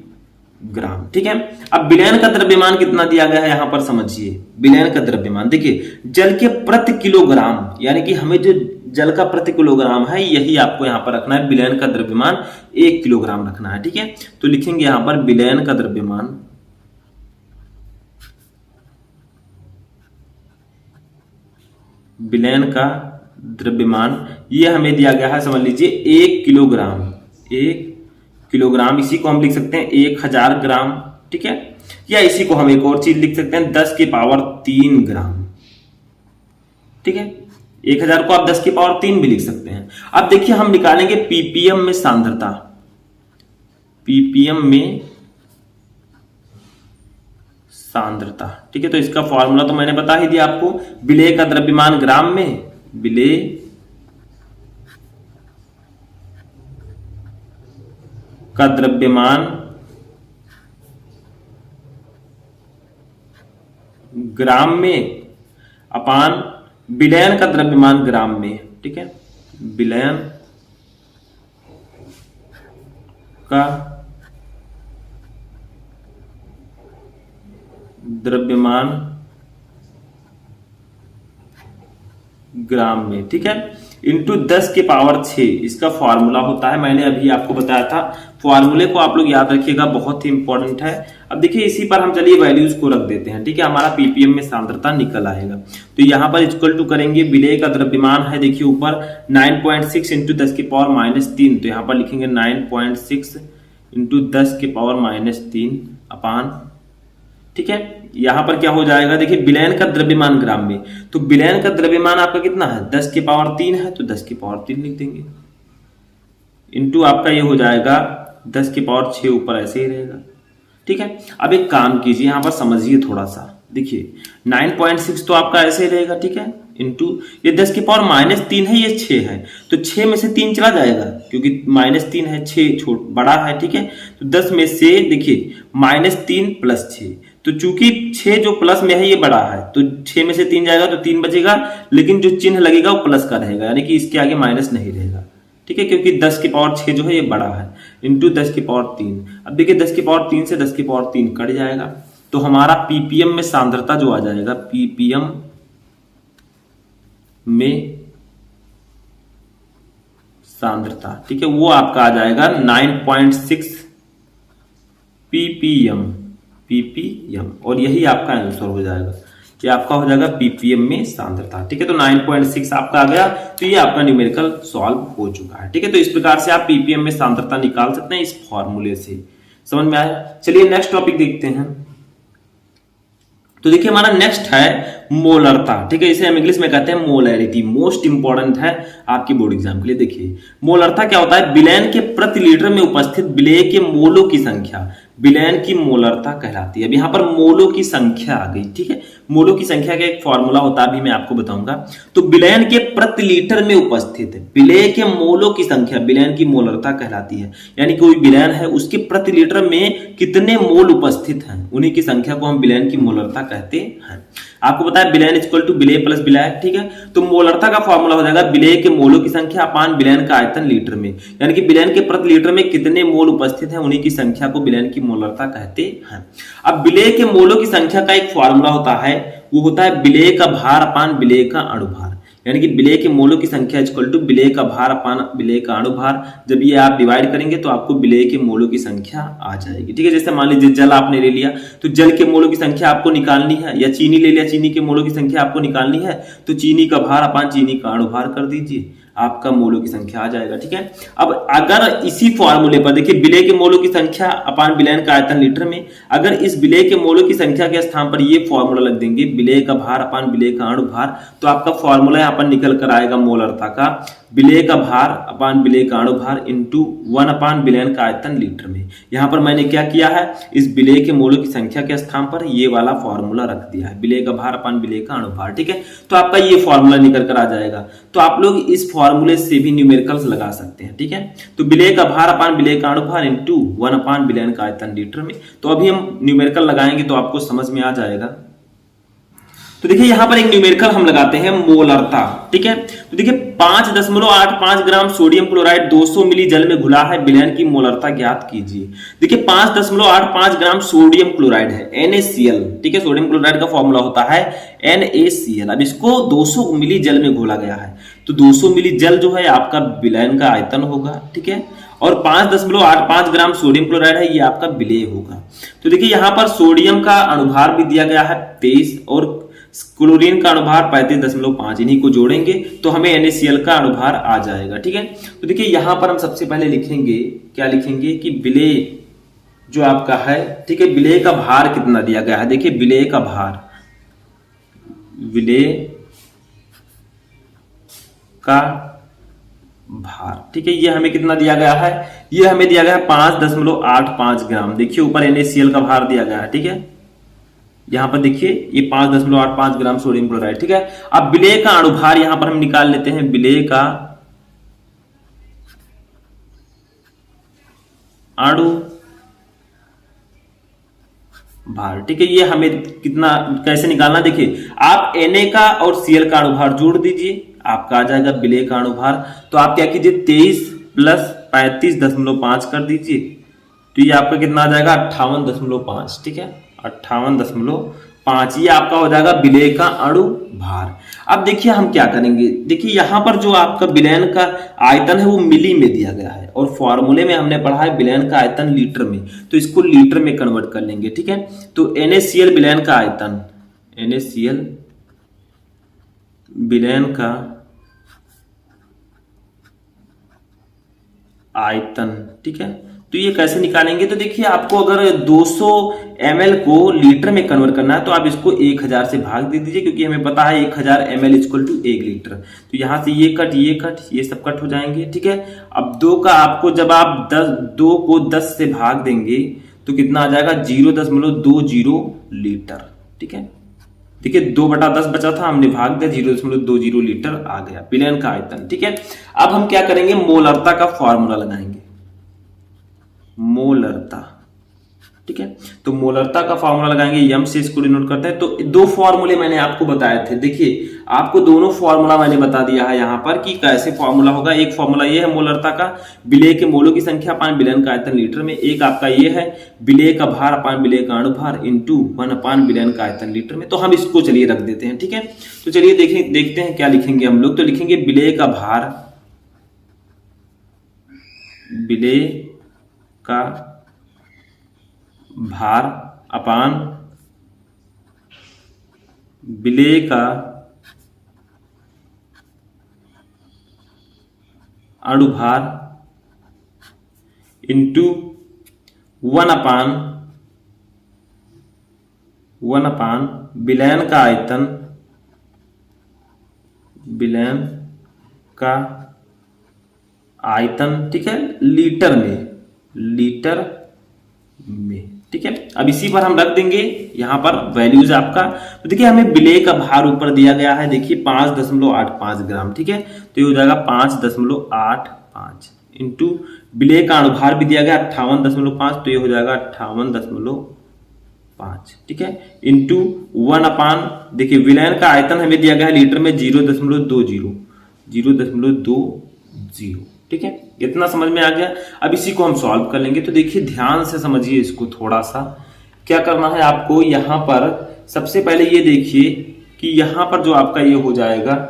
ग्राम, ठीक है। अब विलयन का द्रव्यमान कितना दिया गया है यहां पर समझिए। विलयन का द्रव्यमान देखिए जल के प्रति किलोग्राम, यानी कि हमें जो जल का प्रति किलोग्राम है यही आपको यहां पर रखना है। विलयन का द्रव्यमान 1 किलोग्राम रखना है, ठीक है। तो लिखेंगे यहां पर विलयन का द्रव्यमान विलयन का द्रव्यमान, ये हमें दिया गया है, समझ लीजिए 1 किलोग्राम। 1 किलोग्राम, इसी को हम लिख सकते हैं 1000 ग्राम, ठीक है। या इसी को हम एक और चीज लिख सकते हैं 10 की पावर 3 ग्राम, ठीक है। 1000 को आप 10 की पावर 3 भी लिख सकते हैं। अब देखिए हम निकालेंगे पीपीएम में सांद्रता, पीपीएम में सांद्रता, ठीक है। तो इसका फॉर्मूला तो मैंने बता ही दिया आपको, विलेय का द्रव्यमान ग्राम में, विलेय का द्रव्यमान ग्राम में अपान विलयन का द्रव्यमान ग्राम में, ठीक है। विलयन का द्रव्यमान ग्राम में, ठीक है, इंटू 10 की पावर 6 इसका फॉर्मूला होता है। मैंने अभी आपको बताया था, फॉर्मूले को आप लोग याद रखिएगा, बहुत ही इंपॉर्टेंट है। अब देखिए इसी पर हम चलिए वैल्यूज को रख देते हैं, ठीक है। हमारा पीपीएम में सांद्रता निकल आएगा। तो यहां पर इक्वल टू करेंगे, विलेय का द्रव्यमान है, देखिए ऊपर 9.6 इंटू 10 की पावर -3, तो यहां पर लिखेंगे 9.6 इंटू 10 की पावर -3 अपान, ठीक है। यहां पर क्या हो जाएगा, देखिए विलयन का द्रव्यमान ग्राम में, तो विलयन का द्रव्यमान आपका कितना है, 10 की पावर 3 है, तो 10 की पावर 3 लिख देंगे, इंटू आपका ये हो जाएगा 10 की पावर 6 ऊपर ऐसे ही रहेगा, ठीक है। अब एक काम कीजिए, यहां पर समझिए थोड़ा सा, देखिए 9.6 तो आपका ऐसे ही रहेगा, ठीक है, इंटू ये 10 की पावर -3 है, ये 6 है, तो 6 में से 3 चला जाएगा, क्योंकि -3 है, 6 छोट बड़ा है, ठीक है। तो 10 में से देखिए -3 + 6, तो चूंकि 6 जो प्लस में है ये बड़ा है, तो 6 में से 3 जाएगा तो 3 बचेगा, लेकिन जो चिन्ह लगेगा वो प्लस का रहेगा, यानी कि इसके आगे माइनस नहीं रहेगा, ठीक है, क्योंकि 10 की पावर 6 जो है ये बड़ा है, इंटू 10 की पावर 3। अब देखिए 10 की पावर 3 से 10 की पावर 3 कट जाएगा, तो हमारा पीपीएम में सांद्रता जो आ जाएगा, पीपीएम में सांद्रता, ठीक है, वो आपका आ जाएगा 9.6 पीपीएम, पीपीएम, और यही आपका आंसर हो जाएगा, कि आपका हो जाएगा पीपीएम में सांद्रता, ठीक है। तो 9.6 आपका आ गया, तो ये आपका न्यूमेरिकल सॉल्व हो चुका है, ठीक है। तो इस प्रकार से आप पीपीएम में सांद्रता निकाल सकते हैं इस फॉर्मूले से, समझ में आया। चलिए नेक्स्ट टॉपिक देखते हैं। तो देखिए हमारा नेक्स्ट है मोलरता, ठीक है, इसे हम इंग्लिश में कहते हैं मोलैरिटी, मोस्ट इंपॉर्टेंट है आपकी बोर्ड एग्जाम के लिए। देखिए मोलरता क्या होता है, विलयन के प्रति लीटर में उपस्थित विलेय के मोलों की संख्या विलयन की मोलरता कहलाती है। अब यहाँ पर मोलों की संख्या आ गई, ठीक है, मोलों की संख्या का एक फॉर्मूला होता है, अभी मैं आपको बताऊंगा। तो विलयन के प्रति लीटर में उपस्थित विलेय के मोलों की संख्या विलयन की मोलरता कहलाती है, यानी कोई विलयन है उसके प्रति लीटर में कितने मोल उपस्थित हैं, उन्हीं की संख्या को हम विलयन की मोलरता कहते हैं। आपको पता है विलयन इक्वल टू विलेय प्लस विलायक, ठीक है। तो मोलरता का फॉर्मूला हो जाएगा विलेय के मोलों की संख्या अपान विलयन का आयतन लीटर में, यानी कि विलयन के प्रति लीटर में कितने मोल उपस्थित हैं उन्हीं की संख्या को विलयन की मोलरता कहते हैं। अब विलेय के मोलों की संख्या का एक फॉर्मूला होता है, वो होता है विलेय का भार अपान विलेय का अणुभार, यानी कि विलेय के मोलों की संख्या इक्वल टू विलेय का भार अपान विलेय का अणुभार। जब ये आप डिवाइड करेंगे तो आपको विलेय के मोलों की संख्या आ जाएगी, ठीक है। जैसे मान लीजिए जल आपने ले लिया, तो जल के मोलों की संख्या आपको निकालनी है, या चीनी ले लिया, चीनी के मोलों की संख्या आपको निकालनी है, तो चीनी का भार अपान चीनी का अणुभार कर दीजिए, आपका मोलों की संख्या आ जाएगा, ठीक है। अब अगर इसी फॉर्मूले पर देखिए विलेय के मोलों की संख्या अपान विलयन का आयतन लीटर में, अगर इस विलेय के मोलों की संख्या के स्थान पर ये फॉर्मूला लग देंगे विलेय का भार अपान विलेय का अणुभार, तो आपका फॉर्मूला यहाँ पर निकल कर आएगा मोलरता का विलेय का भार अपान विलेय का अणुभार इंटू 1 अपान विलयन का आयतन लीटर में। यहाँ पर मैंने क्या किया है, इस विलेय के मोलों की संख्या के स्थान पर ये वाला फॉर्मूला रख दिया है, विलेय का भार अपान विलेय का अणुभार, ठीक है। तो आपका ये फॉर्मूला निकल कर आ जाएगा। तो आप लोग इस फॉर्मूले से भी न्यूमेरिकल्स लगा सकते हैं, ठीक है। तो विलेय का भार अपान विलेय का अणुभार इंटू 1 अपान विलयन का आयतन लीटर में। तो अभी हम न्यूमेरिकल लगाएंगे तो आपको समझ में आ जाएगा। तो देखिए यहां पर एक न्यूमेरिकल हम लगाते हैं मोलरता, ठीक है। तो देखिए 5.85 ग्राम सोडियम क्लोराइड 200 मिली जल में घुला है, विलयन की मोलरता ज्ञात कीजिए। देखिए 5.85 ग्राम सोडियम क्लोराइड है, NaCl, ठीक है। सोडियम क्लोराइड का फॉर्मूला होता है NaCl। अब इसको 200 मिली जल में घोला गया है, तो 200 मिली जल जो है आपका विलयन का आयतन होगा, ठीक है। और 5.85 ग्राम सोडियम क्लोराइड है, ये आपका विलेय होगा। तो देखिए यहां पर सोडियम का अणुभार भी दिया गया है 23 और क्लोरीन का अणुभार 35.5, इन्हीं को जोड़ेंगे तो हमें NaCl का अणुभार आ जाएगा। ठीक है, तो देखिए यहां पर हम सबसे पहले लिखेंगे, क्या लिखेंगे कि विलेय जो आपका है, ठीक है, विलेय का भार कितना दिया गया है। देखिए विलेय का भार, विलेय का भार, ठीक है, ये हमें कितना दिया गया है, ये हमें दिया गया है 5.85 ग्राम। देखिए ऊपर NaCl का भार दिया गया है। ठीक है, यहां पर देखिए ये 5.85 ग्राम सोडियम क्लोराइड। ठीक है, अब विलेय का अणुभार यहां पर हम निकाल लेते हैं, विलेय का अणु भार। ठीक है, ये हमें कितना कैसे निकालना, देखिए आप Na का और Cl का अणुभार जोड़ दीजिए, आपका आ जाएगा विलेय का अणुभार। तो आप क्या कीजिए 23 + 35.5 कर दीजिए, तो ये आपका कितना आ जाएगा 58.5। ठीक है, 58.5, ये आपका हो जाएगा विलेय का अणु भार। अब देखिए हम क्या करेंगे, देखिए यहां पर जो आपका विलयन का आयतन है वो मिली में दिया गया है और फॉर्मूले में हमने पढ़ा है विलयन का आयतन लीटर में, तो इसको लीटर में कन्वर्ट कर लेंगे। ठीक है, तो NaCl विलयन का आयतन, NaCl विलयन का आयतन, ठीक है, तो ये कैसे निकालेंगे, तो देखिए आपको अगर 200 ml को लीटर में कन्वर्ट करना है तो आप इसको 1000 से भाग दे दीजिए, क्योंकि हमें पता है 1000 ml = 1 लीटर। तो यहां से ये कट ये सब कट हो जाएंगे। ठीक है, अब 2 का आपको जब आप 2 को 10 से भाग देंगे तो कितना आ जाएगा 0.20 लीटर। ठीक है, देखिए 2/10 बचा था, हमने भाग दिया, 0.20 लीटर आ गया विलयन का आयतन। ठीक है, अब हम क्या करेंगे, मोलरता का फॉर्मूला लगाएंगे, मोलरता। ठीक है, तो मोलरता का फॉर्मूला लगाएंगे, यम से इसको डिनोट करते हैं। तो 2 फॉर्मूले मैंने आपको बताए थे, देखिए आपको दोनों फॉर्मूला मैंने बता दिया है यहां पर कि कैसे फॉर्मूला होगा। एक फॉर्मूला ये है मोलरता का, विलेय के मोलों की संख्या अपान विलयन का आयतन लीटर में। एक आपका ये है विलेय का भार अपान विलेय का अणुभार इनटू 1 अपान विलयन का आयतन लीटर में। तो हम इसको चलिए रख देते हैं। ठीक है, तो चलिए देखते हैं क्या लिखेंगे हम लोग। तो लिखेंगे विलेय का भार, विलेय का भार अपान विलेय का अणुभार इंटू 1 अपान विलयन का आयतन, विलयन का आयतन, ठीक है, लीटर में, लीटर में। ठीक है, अब इसी पर हम रख देंगे यहां पर वैल्यूज आपका। तो देखिए हमें विलेय का भार ऊपर दिया गया है, देखिए 5.85 ग्राम। ठीक है, तो ये हो जाएगा 5.85 इंटू विलेय का अणुभार भी दिया गया 58.5, तो ये हो जाएगा 58.5। ठीक है, इंटू 1 अपान, देखिए विलयन का आयतन हमें दिया गया है लीटर में 0.20। ठीक है, इतना समझ में आ गया। अब इसी को हम सॉल्व कर लेंगे। तो देखिए ध्यान से समझिए इसको थोड़ा सा, क्या करना है आपको, यहां पर सबसे पहले ये देखिए कि यहां पर जो आपका ये हो जाएगा,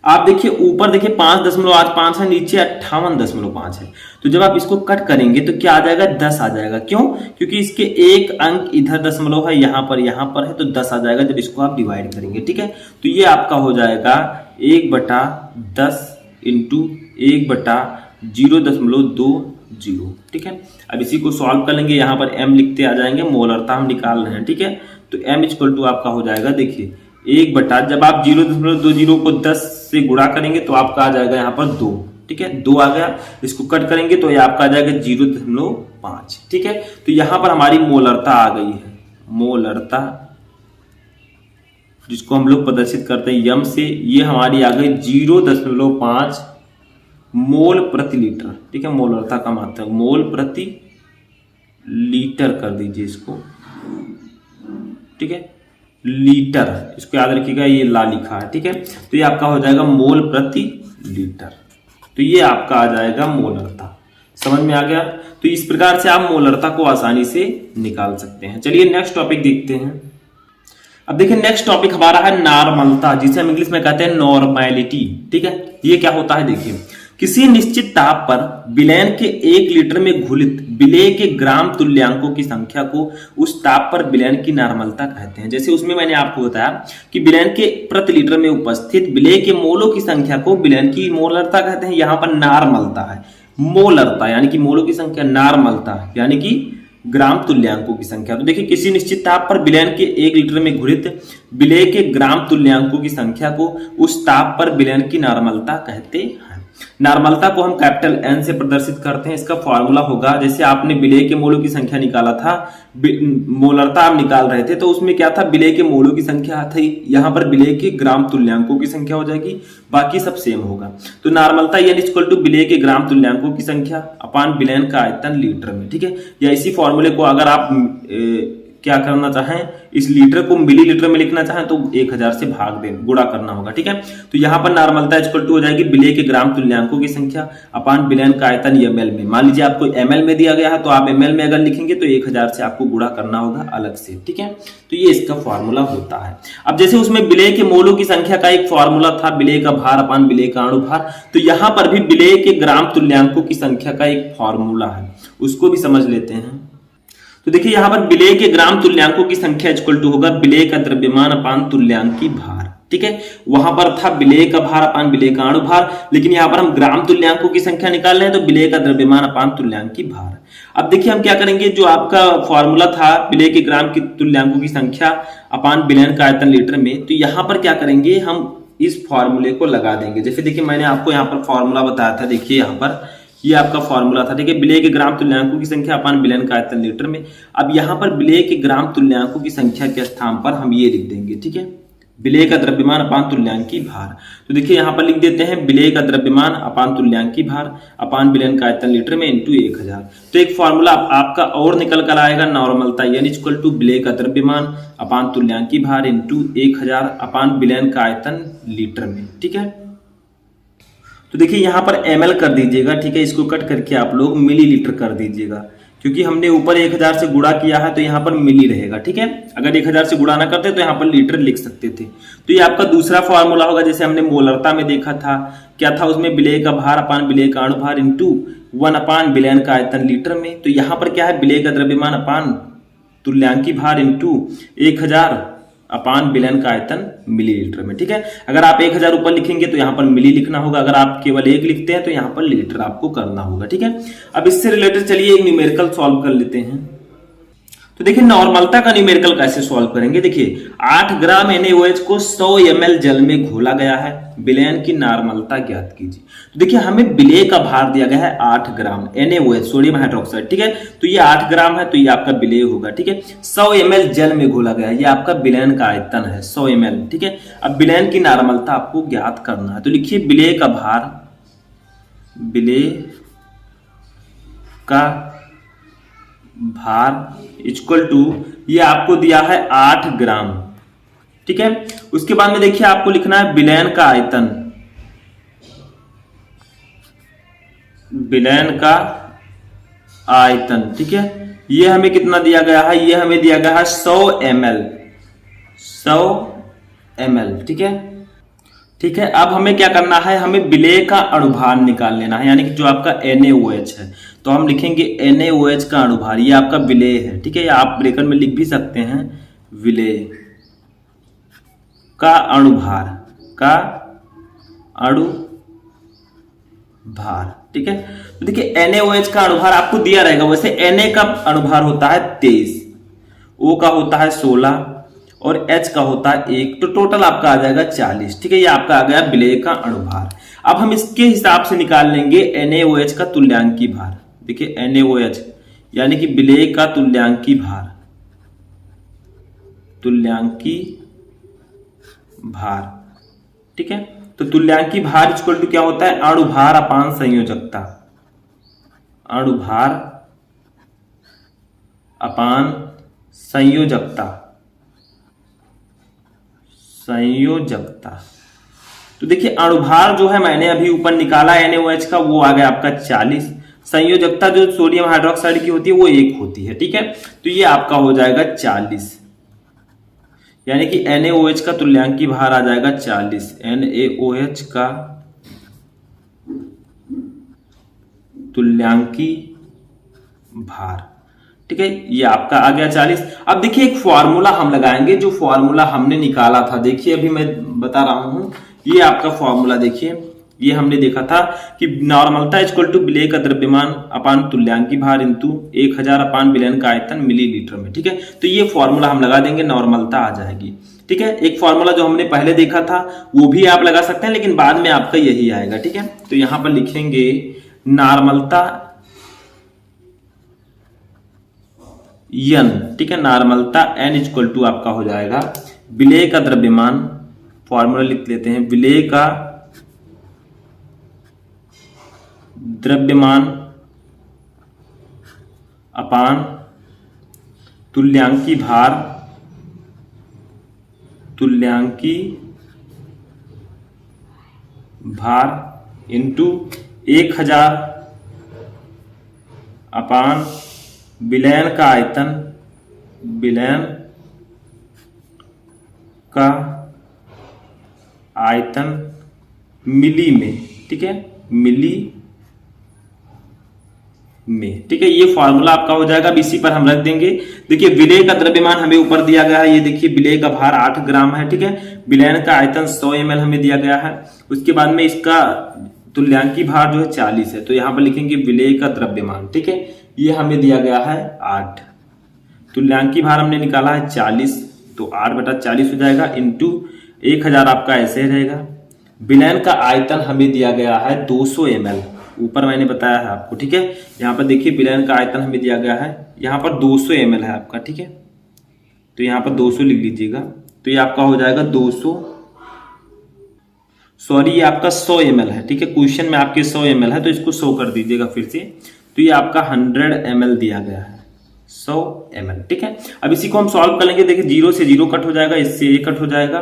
आप देखिए ऊपर देखिए 5.85 है, नीचे 58.5 है। तो जब आप इसको कट करेंगे तो क्या आ जाएगा 10 आ जाएगा। क्यों, क्योंकि इसके एक अंक इधर दशमलव है, यहां पर है, तो 10 आ जाएगा जब इसको आप डिवाइड करेंगे। ठीक है, तो ये आपका हो जाएगा 1/10 इंटू 1/0.20। ठीक है, अब इसी को सॉल्व कर लेंगे, यहां पर m लिखते आ जाएंगे, मोलरता हम निकाल रहे हैं। ठीक है, तो m = आपका हो जाएगा, देखिए 1/, जब आप 0.20 को 10 से गुणा करेंगे तो आपका आ जाएगा यहाँ पर 2। ठीक है, 2 आ गया, इसको कट करेंगे तो ये आपका आ जाएगा 0.5। ठीक है, तो यहां पर हमारी मोलरता आ गई है, मोलरता जिसको हम लोग प्रदर्शित करते हैं यम से, ये हमारी आ गई 0.5 मोल प्रति लीटर। ठीक है, मोलरता का मात्रा मोल प्रति लीटर कर दीजिए इसको। ठीक है, लीटर, इसको याद रखिएगा, ये ला लिखा है। ठीक है, तो ये आपका हो जाएगा मोल प्रति लीटर। तो ये आपका आ जाएगा मोलरता। समझ में आ गया। तो इस प्रकार से आप मोलरता को आसानी से निकाल सकते हैं। चलिए नेक्स्ट टॉपिक देखते हैं। अब देखिए नेक्स्ट टॉपिक हमारा है नॉर्मलता, जिसे हम इंग्लिश में कहते हैं नॉर्मैलिटी। ठीक है, ये क्या होता है देखिए, किसी निश्चित ताप पर विलयन के 1 लीटर में घुलित विलेय के ग्राम तुल्यांकों की संख्या को उस ताप पर विलयन की नॉर्मलता कहते हैं। जैसे उसमें मैंने आपको बताया कि विलयन के प्रति लीटर में उपस्थित विलेय के मोलों की संख्या को विलयन की मोलरता कहते हैं। यहाँ पर नॉर्मलता है, मोलरता यानी कि मोलों की संख्या, नॉर्मलता यानी कि ग्राम तुल्यांकों की संख्या। तो देखिए किसी निश्चित ताप पर विलयन के 1 लीटर में घुलित विलेय के ग्राम तुल्यांकों की संख्या को उस ताप पर विलयन की नॉर्मलता कहते हैं। नॉर्मलता को हम कैपिटल N से प्रदर्शित करते हैं। इसका फॉर्मूला होगा, जैसे आपने विलेय के मोलों की संख्या निकाला था, मोलरता आप निकाल रहे थे, तो उसमें क्या था, विलेय के मोलों की संख्या थी, यहाँ पर विलेय के ग्राम तुल्यांकों की संख्या हो जाएगी, बाकी सब सेम होगा। तो नॉर्मलता N इक्वल टू विलेय के ग्राम तुल्यांकों की संख्या अपान विलयन का आयतन लीटर में। ठीक है, या इसी फॉर्मूले को अगर आप क्या करना चाहें, इस लीटर को मिलीलीटर में लिखना चाहें तो 1000 से भाग दें, गुणा करना होगा। ठीक है, तो यहाँ पर नॉर्मलता इक्वल टू हो जाएगी विलेय के ग्राम तुल्यांकों की संख्या अपान विलयन का आयतन ml में। मान लीजिए आपको ml में दिया गया है, तो आप ml में अगर लिखेंगे तो 1000 से आपको गुणा करना होगा अलग से। ठीक है, तो ये इसका फॉर्मूला होता है। अब जैसे उसमें विलेय के मोलों की संख्या का एक फॉर्मूला था, विलेय का भार अपान विलेय का अणुभार, तो यहाँ पर भी विलेय के ग्राम तुल्यांकों की संख्या का एक फॉर्मूला है, उसको भी समझ लेते हैं। तो देखिए यहाँ पर विलेय के ग्राम तुल्यांकों की संख्या इक्वल टू होगा विलेय का द्रव्यमान अपान तुल्यांकी भार। ठीक है, वहां पर था विलेय का भार अपान विलेय का अणुभार, लेकिन यहाँ पर हम ग्राम तुल्यांकों की संख्या निकाल रहे हैं, तो विलेय का द्रव्यमान अपान तुल्यांकी भार। अब देखिए हम क्या करेंगे, जो आपका फॉर्मूला था विलेय के ग्राम की तुल्यांकों की संख्या अपान विलयन का आयतन लीटर में, तो यहाँ पर क्या करेंगे, हम इस फॉर्मूले को लगा देंगे। जैसे देखिए मैंने आपको यहाँ पर फॉर्मूला बताया था, देखिए यहाँ पर ये आपका फॉर्मूला था। ठीक है, विलेय के ग्राम तुल्यांकों की संख्या अपान विलयन का आयतन लीटर में। अब यहाँ पर विलेय के ग्राम तुल्यांकों की संख्या के स्थान पर हम ये लिख देंगे। ठीक है, विलेय का द्रव्यमान अपान तुल्यांकी भार। तो देखिए यहाँ पर लिख देते हैं विलेय का द्रव्यमान अपान तुल्यांकी भार अपान विलयन का आयतन लीटर में इंटू 1000। तो एक फॉर्मूला आपका और निकल कर आएगा, नॉर्मलता N इक्वल टू विलेय का द्रव्यमान अपान तुल्यांकी भार इंटू 1000 अपान विलयन का आयतन लीटर में। ठीक है, तो देखिए यहाँ पर ml कर दीजिएगा। ठीक है, इसको कट करके आप लोग मिलीलीटर कर दीजिएगा, क्योंकि हमने ऊपर 1000 से गुणा किया है तो यहाँ पर मिली रहेगा। ठीक है, अगर 1000 से गुणा ना करते तो यहाँ पर लीटर लिख सकते थे। तो ये आपका दूसरा फॉर्मूला होगा, जैसे हमने मोलरता में देखा था, क्या था उसमें विलेय का भार अपान विलेय का अणुभार इंटू 1 अपान विलयन का आयतन लीटर में। तो यहाँ पर क्या है, विलेय का द्रव्यमान अपान तुल्यांकी भार इंटू 1000 अपान विलयन का आयतन मिलीलीटर में। ठीक है, अगर आप 1000 ऊपर लिखेंगे तो यहाँ पर मिली लिखना होगा, अगर आप केवल 1 लिखते हैं तो यहाँ पर लीटर आपको करना होगा। ठीक है, अब इससे रिलेटेड चलिए एक न्यूमेरिकल सॉल्व कर लेते हैं। तो देखिए नॉर्मलता का न्यूमेरिकल कैसे सॉल्व करेंगे, देखिए 8 ग्राम NaOH को 100 ml जल में घोला गया है, विलयन की नॉर्मलता ज्ञात कीजिए। तो देखिए हमें विलेय का भार दिया गया है 8 ग्राम NaOH सोडियम हाइड्रोक्साइड। ठीक है, तो ये 8 ग्राम है, तो ये आपका विलेय होगा। ठीक है, 100 ml जल में घोला गया है, ये आपका विलयन का आयतन है 100 ml। ठीक है, अब विलयन की नॉर्मलता आपको ज्ञात करना है, तो लिखिए विलेय का भार, विलेय का भार इक्वल टू ये आपको दिया है 8 ग्राम। ठीक है, उसके बाद में देखिए आपको लिखना है विलयन का आयतन, विलयन का आयतन। ठीक है, ये हमें कितना दिया गया है, ये हमें दिया गया है 100 ml, 100 ml। ठीक है, ठीक है, अब हमें क्या करना है, हमें विलेय का अणुभार निकाल लेना है, यानी कि जो आपका NaOH है, तो हम लिखेंगे NaOH का अणुभार, ये आपका विलेय है। ठीक है, आप ब्रैकेट में लिख भी सकते हैं विलेय का अणुभार, का अणुभार। ठीक है, तो देखिए NaOH का अणुभार आपको दिया रहेगा, वैसे Na का अणुभार होता है 23, O का होता है 16 और H का होता है 1, तो टोटल आपका आ जाएगा 40। ठीक है, ये आपका आ गया विलेय का अणुभार। अब हम इसके हिसाब से निकाल लेंगे NaOH का तुल्यांकी भार। देखिए NaOH यानी कि विलेय का तुल्यांकी भार, तुल्यांकी भार। ठीक है, तो तुल्यांकी भार इक्वल टू क्या होता है, अणुभार अपान संयोजकता, अणुभार अपान संयोजकता, संयोजकता। तो देखिए अणुभार जो है मैंने अभी ऊपर निकाला NaOH का, वो आ गया आपका 40। संयोजकता जो सोडियम हाइड्रोक्साइड की होती है वो 1 होती है। ठीक है, तो ये आपका हो जाएगा 40, यानी कि NaOH का तुल्यांकी भार आ जाएगा 40। NaOH का तुल्यांकी भार, ठीक है, ये आपका आ गया 40। अब देखिए एक फॉर्मूला हम लगाएंगे, जो फॉर्मूला हमने निकाला था, देखिए अभी मैं बता रहा हूं, ये आपका फॉर्मूला देखिए, ये हमने देखा था कि नॉर्मलता इक्वल टू विलेय का द्रव्यमान अपान तुल्यांकी भार इंटू 1000 अपान विलयन का आयतन मिलीलीटर में, ठीक है। तो ये फॉर्मूला हम लगा देंगे, नॉर्मलता आ जाएगी, ठीक है। एक फॉर्मूला जो हमने पहले देखा था वो भी आप लगा सकते हैं, लेकिन बाद में आपका यही आएगा, ठीक है। तो यहां पर लिखेंगे नॉर्मलता n, ठीक है, नॉर्मलता n इक्वल टू आपका हो जाएगा विलेय का द्रव्यमान, फॉर्मूला लिख लेते हैं, विलेय का द्रव्यमान अपान तुल्यांकी भार, तुल्यांकी भार इंटू 1000 अपान विलयन का आयतन, विलयन का आयतन मिली में, ठीक है, मिली में, ठीक है। ये फॉर्मूला आपका हो जाएगा, अब इसी पर हम रख देंगे। देखिए विलेय का द्रव्यमान हमें ऊपर दिया गया है, ये देखिए विलेय का भार 8 ग्राम है, ठीक है। विलयन का आयतन 100 ml हमें दिया गया है। उसके बाद में इसका तुल्यांकी भार जो है 40 है, तो यहां पर लिखेंगे विलेय का द्रव्यमान, ठीक है, ये हमें दिया गया है 8, तुल्यांकी भार हमने निकाला है 40, तो 8/40 हो जाएगा इंटू 1000 आपका ऐसे रहेगा। विलयन का आयतन हमें दिया गया है 200 ml, ऊपर मैंने बताया है आपको, ठीक है। यहाँ पर देखिए विलयन का आयतन हमें दिया गया है, यहाँ पर 200 ml है आपका, ठीक है, तो यहाँ पर 200 लिख लीजिएगा, तो ये आपका हो जाएगा 200, सॉरी ये आपका 100 ml है, ठीक है, क्वेश्चन में आपके 100 ml है, तो इसको 100 कर दीजिएगा फिर से, तो ये आपका 100 ml दिया गया है, 100 ml, ठीक है। अब इसी को हम सॉल्व कर लेंगे, देखिए 0 से 0 कट हो जाएगा, इससे ये कट हो जाएगा,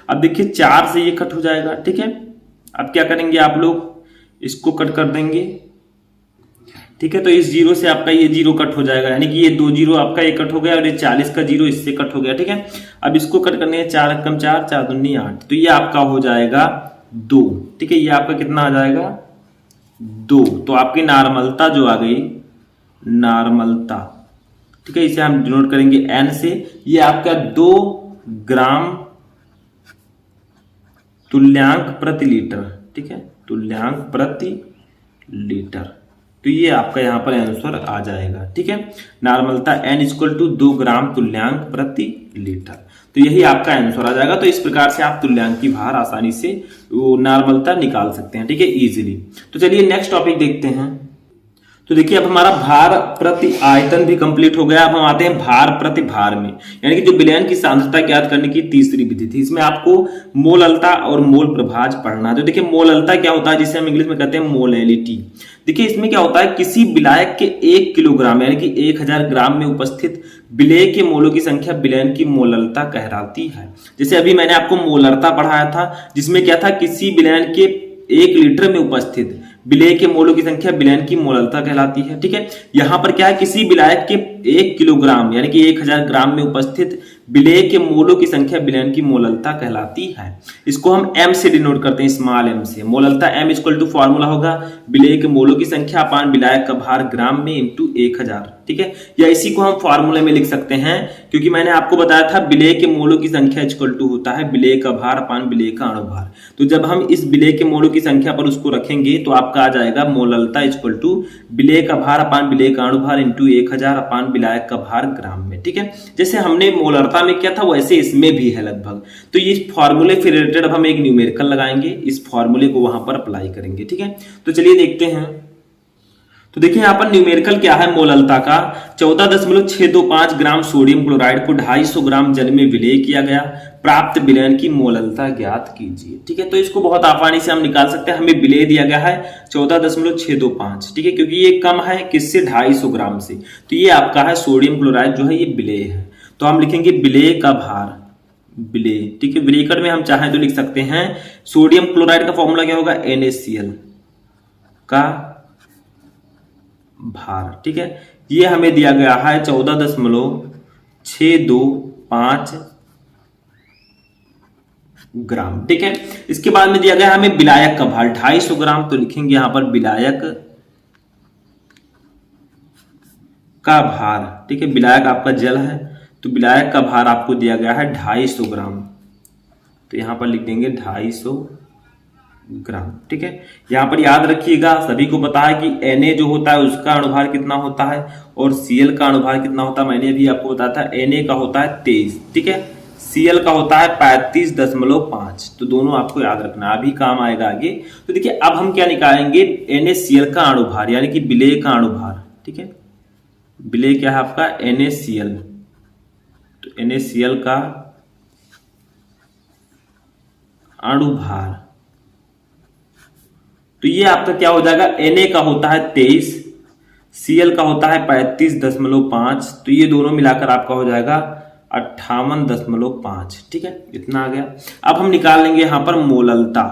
अब देखिए 4 से ये कट हो जाएगा, ठीक है। अब क्या करेंगे आप लोग, इसको कट कर देंगे, ठीक है, तो इस 0 से आपका ये 0 कट हो जाएगा, यानी कि ये 2 0 आपका ये कट हो गया और ये 40 का 0 इससे कट हो गया, ठीक है। अब इसको कट करने हैं, 4 कम 4, 4 दूनी 8, तो ये आपका हो जाएगा 2, ठीक है, ये आपका कितना आ जाएगा 2, तो आपकी नॉर्मलता जो आ गई, नॉर्मलता, ठीक है, इसे हम डिनोट करेंगे n से, ये आपका 2 ग्राम तुल्यांक प्रति लीटर, ठीक है, तुल्यांक प्रति लीटर, तो ये आपका यहां पर आंसर आ जाएगा, ठीक है। नॉर्मलता n इक्वल टू 2 ग्राम तुल्यांक प्रति लीटर, तो यही आपका आंसर आ जाएगा। तो इस प्रकार से आप तुल्यांकी भार आसानी से वो नॉर्मलता निकाल सकते हैं, ठीक है, इजीली। तो चलिए नेक्स्ट टॉपिक देखते हैं। तो देखिए अब हमारा भार प्रति आयतन भी कंप्लीट हो गया। अब हम आते हैं भार प्रति भार में, यानी कि जो विलयन की सांद्रता ज्ञात करने की तीसरी विधि थी, इसमें आपको मोललता और मोल प्रभाज पढ़ना है। तो देखिए मोललता क्या होता है, जिसे हम इंग्लिश में कहते हैं मोलैलिटी। देखिए इसमें क्या होता है, किसी विलायक के 1 किलोग्राम यानी कि 1000 ग्राम में उपस्थित विलेय के मोलों की संख्या विलयन की मोललता कहलाती है। जैसे अभी मैंने आपको मोलरता पढ़ाया था, जिसमें क्या था, किसी विलयन के 1 लीटर में उपस्थित विलेय के मोलों की संख्या विलयन की मोललता कहलाती है, ठीक है। यहां पर क्या है, किसी विलायक के 1 किलोग्राम यानी कि 1000 ग्राम में उपस्थित विलेय के मोलों की संख्या विलयन की मोललता कहलाती है। इसको हम m से डिनोट करते हैं, स्मॉल m से। मोललता m इक्वल टू फॉर्मूला होगा विलेय के मोलों की संख्या अपान विलायक का भार ग्राम में इंटू 1000, ठीक है। या इसी को हम फॉर्मूले में लिख सकते हैं, क्योंकि मैंने आपको बताया था विलेय के मोलों की संख्या इक्वल टू होता है विलेय का भार अपान विलेय का अणुभार। तो जब हम इस विलेय के मोलों की संख्या पर उसको रखेंगे तो आपका आ जाएगा मोललता इक्वल टू विलेय का भार अपान विलेय का अणुभार इंटू 1000 अपान विलायक का भार ग्राम में, ठीक है। जैसे हमने मोलरता में किया था वैसे इसमें भी है लगभग। तो ये फॉर्मूले से रिलेटेड अब हम एक न्यूमेरिकल लगाएंगे, इस फॉर्मूले को वहां पर अप्लाई करेंगे, ठीक है। तो चलिए देखते हैं। तो देखिए यहाँ पर न्यूमेरिकल क्या है मोललता का, 14.625 ग्राम सोडियम क्लोराइड को 250 ग्राम जल में विलेय किया गया, प्राप्त विलयन की मोललता ज्ञात कीजिए, ठीक है। तो इसको बहुत आसानी से हम निकाल सकते हैं। हमें विलेय दिया गया है 14.625, ठीक है, क्योंकि ये कम है किससे, 250 ग्राम से। तो ये आपका है सोडियम क्लोराइड जो है ये विलेय है, तो हम लिखेंगे विलेय का भार, विलेय, ठीक है। ब्रैकेट में हम चाहें तो लिख सकते हैं सोडियम क्लोराइड का फॉर्मूला क्या होगा, NaCl का भार, ठीक है। ये हमें दिया गया है 14.625 ग्राम, ठीक है। इसके बाद में दिया गया है हमें विलायक का भार 250 ग्राम, तो लिखेंगे यहां पर विलायक का भार, ठीक है, विलायक आपका जल है तो विलायक का भार आपको दिया गया है 250 ग्राम, तो यहां पर लिख देंगे 250 ग्राम, ठीक है। यहां पर याद रखिएगा, सभी को पता है कि Na जो होता है उसका अणुभार कितना होता है और Cl का अणुभार कितना होता है, मैंने अभी आपको बताया था Na का होता है 23, ठीक है, Cl का होता है 35.5, तो दोनों आपको याद रखना, अभी काम आएगा आगे। तो देखिए अब हम क्या निकालेंगे, NaCl का अणुभार यानी कि विलेय का अणुभार, ठीक है, विलेय क्या है आपका NaCl, तो NaCl का अणुभार, तो ये आपका क्या हो जाएगा, Na का होता है 23, Cl का होता है 35.5, तो ये दोनों मिलाकर आपका हो जाएगा 58.5, ठीक है, इतना आ गया। अब हम निकाल लेंगे यहां पर मोललता,